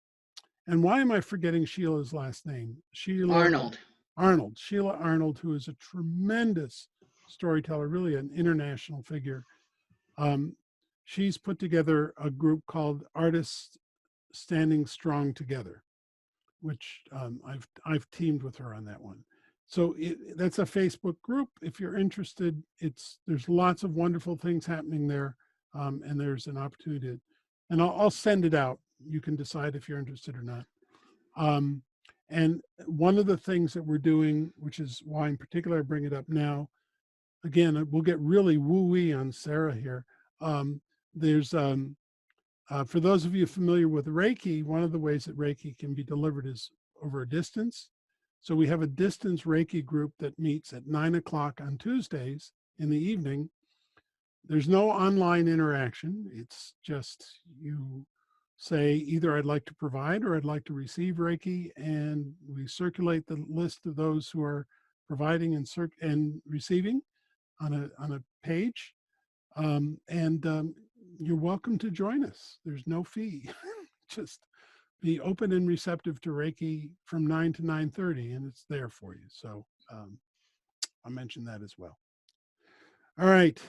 why am I forgetting Sheila's last name? Sheila Arnold, who is a tremendous storyteller, really an international figure. She's put together a group called Artists Standing Strong Together, which I've teamed with her on that one. So that's a Facebook group. If you're interested, there's lots of wonderful things happening there, and there's an opportunity and I'll send it out. You can decide if you're interested or not. And one of the things that we're doing, which is why in particular I bring it up now, again, we'll get really woo-wee on Sarah here. There's, for those of you familiar with Reiki, one of the ways that Reiki can be delivered is over a distance. So we have a distance Reiki group that meets at 9 o'clock on Tuesdays in the evening. There's no online interaction. It's just you say either I'd like to provide or I'd like to receive Reiki, and we circulate the list of those who are providing and receiving on a page. You're welcome to join us. There's no fee. Just be open and receptive to Reiki from 9 to 9:30, and it's there for you. So I'll mention that as well. All right.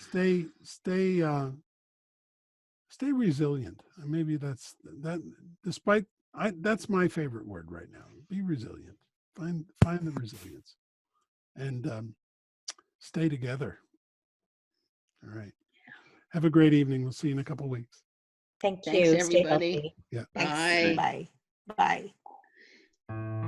Stay resilient. Maybe that's my favorite word right now. Be resilient. Find the resilience, and stay together. All right. Have a great evening. We'll see you in a couple of weeks. Thanks, everybody. Stay healthy. Yeah. Thanks. Bye. Bye. Bye.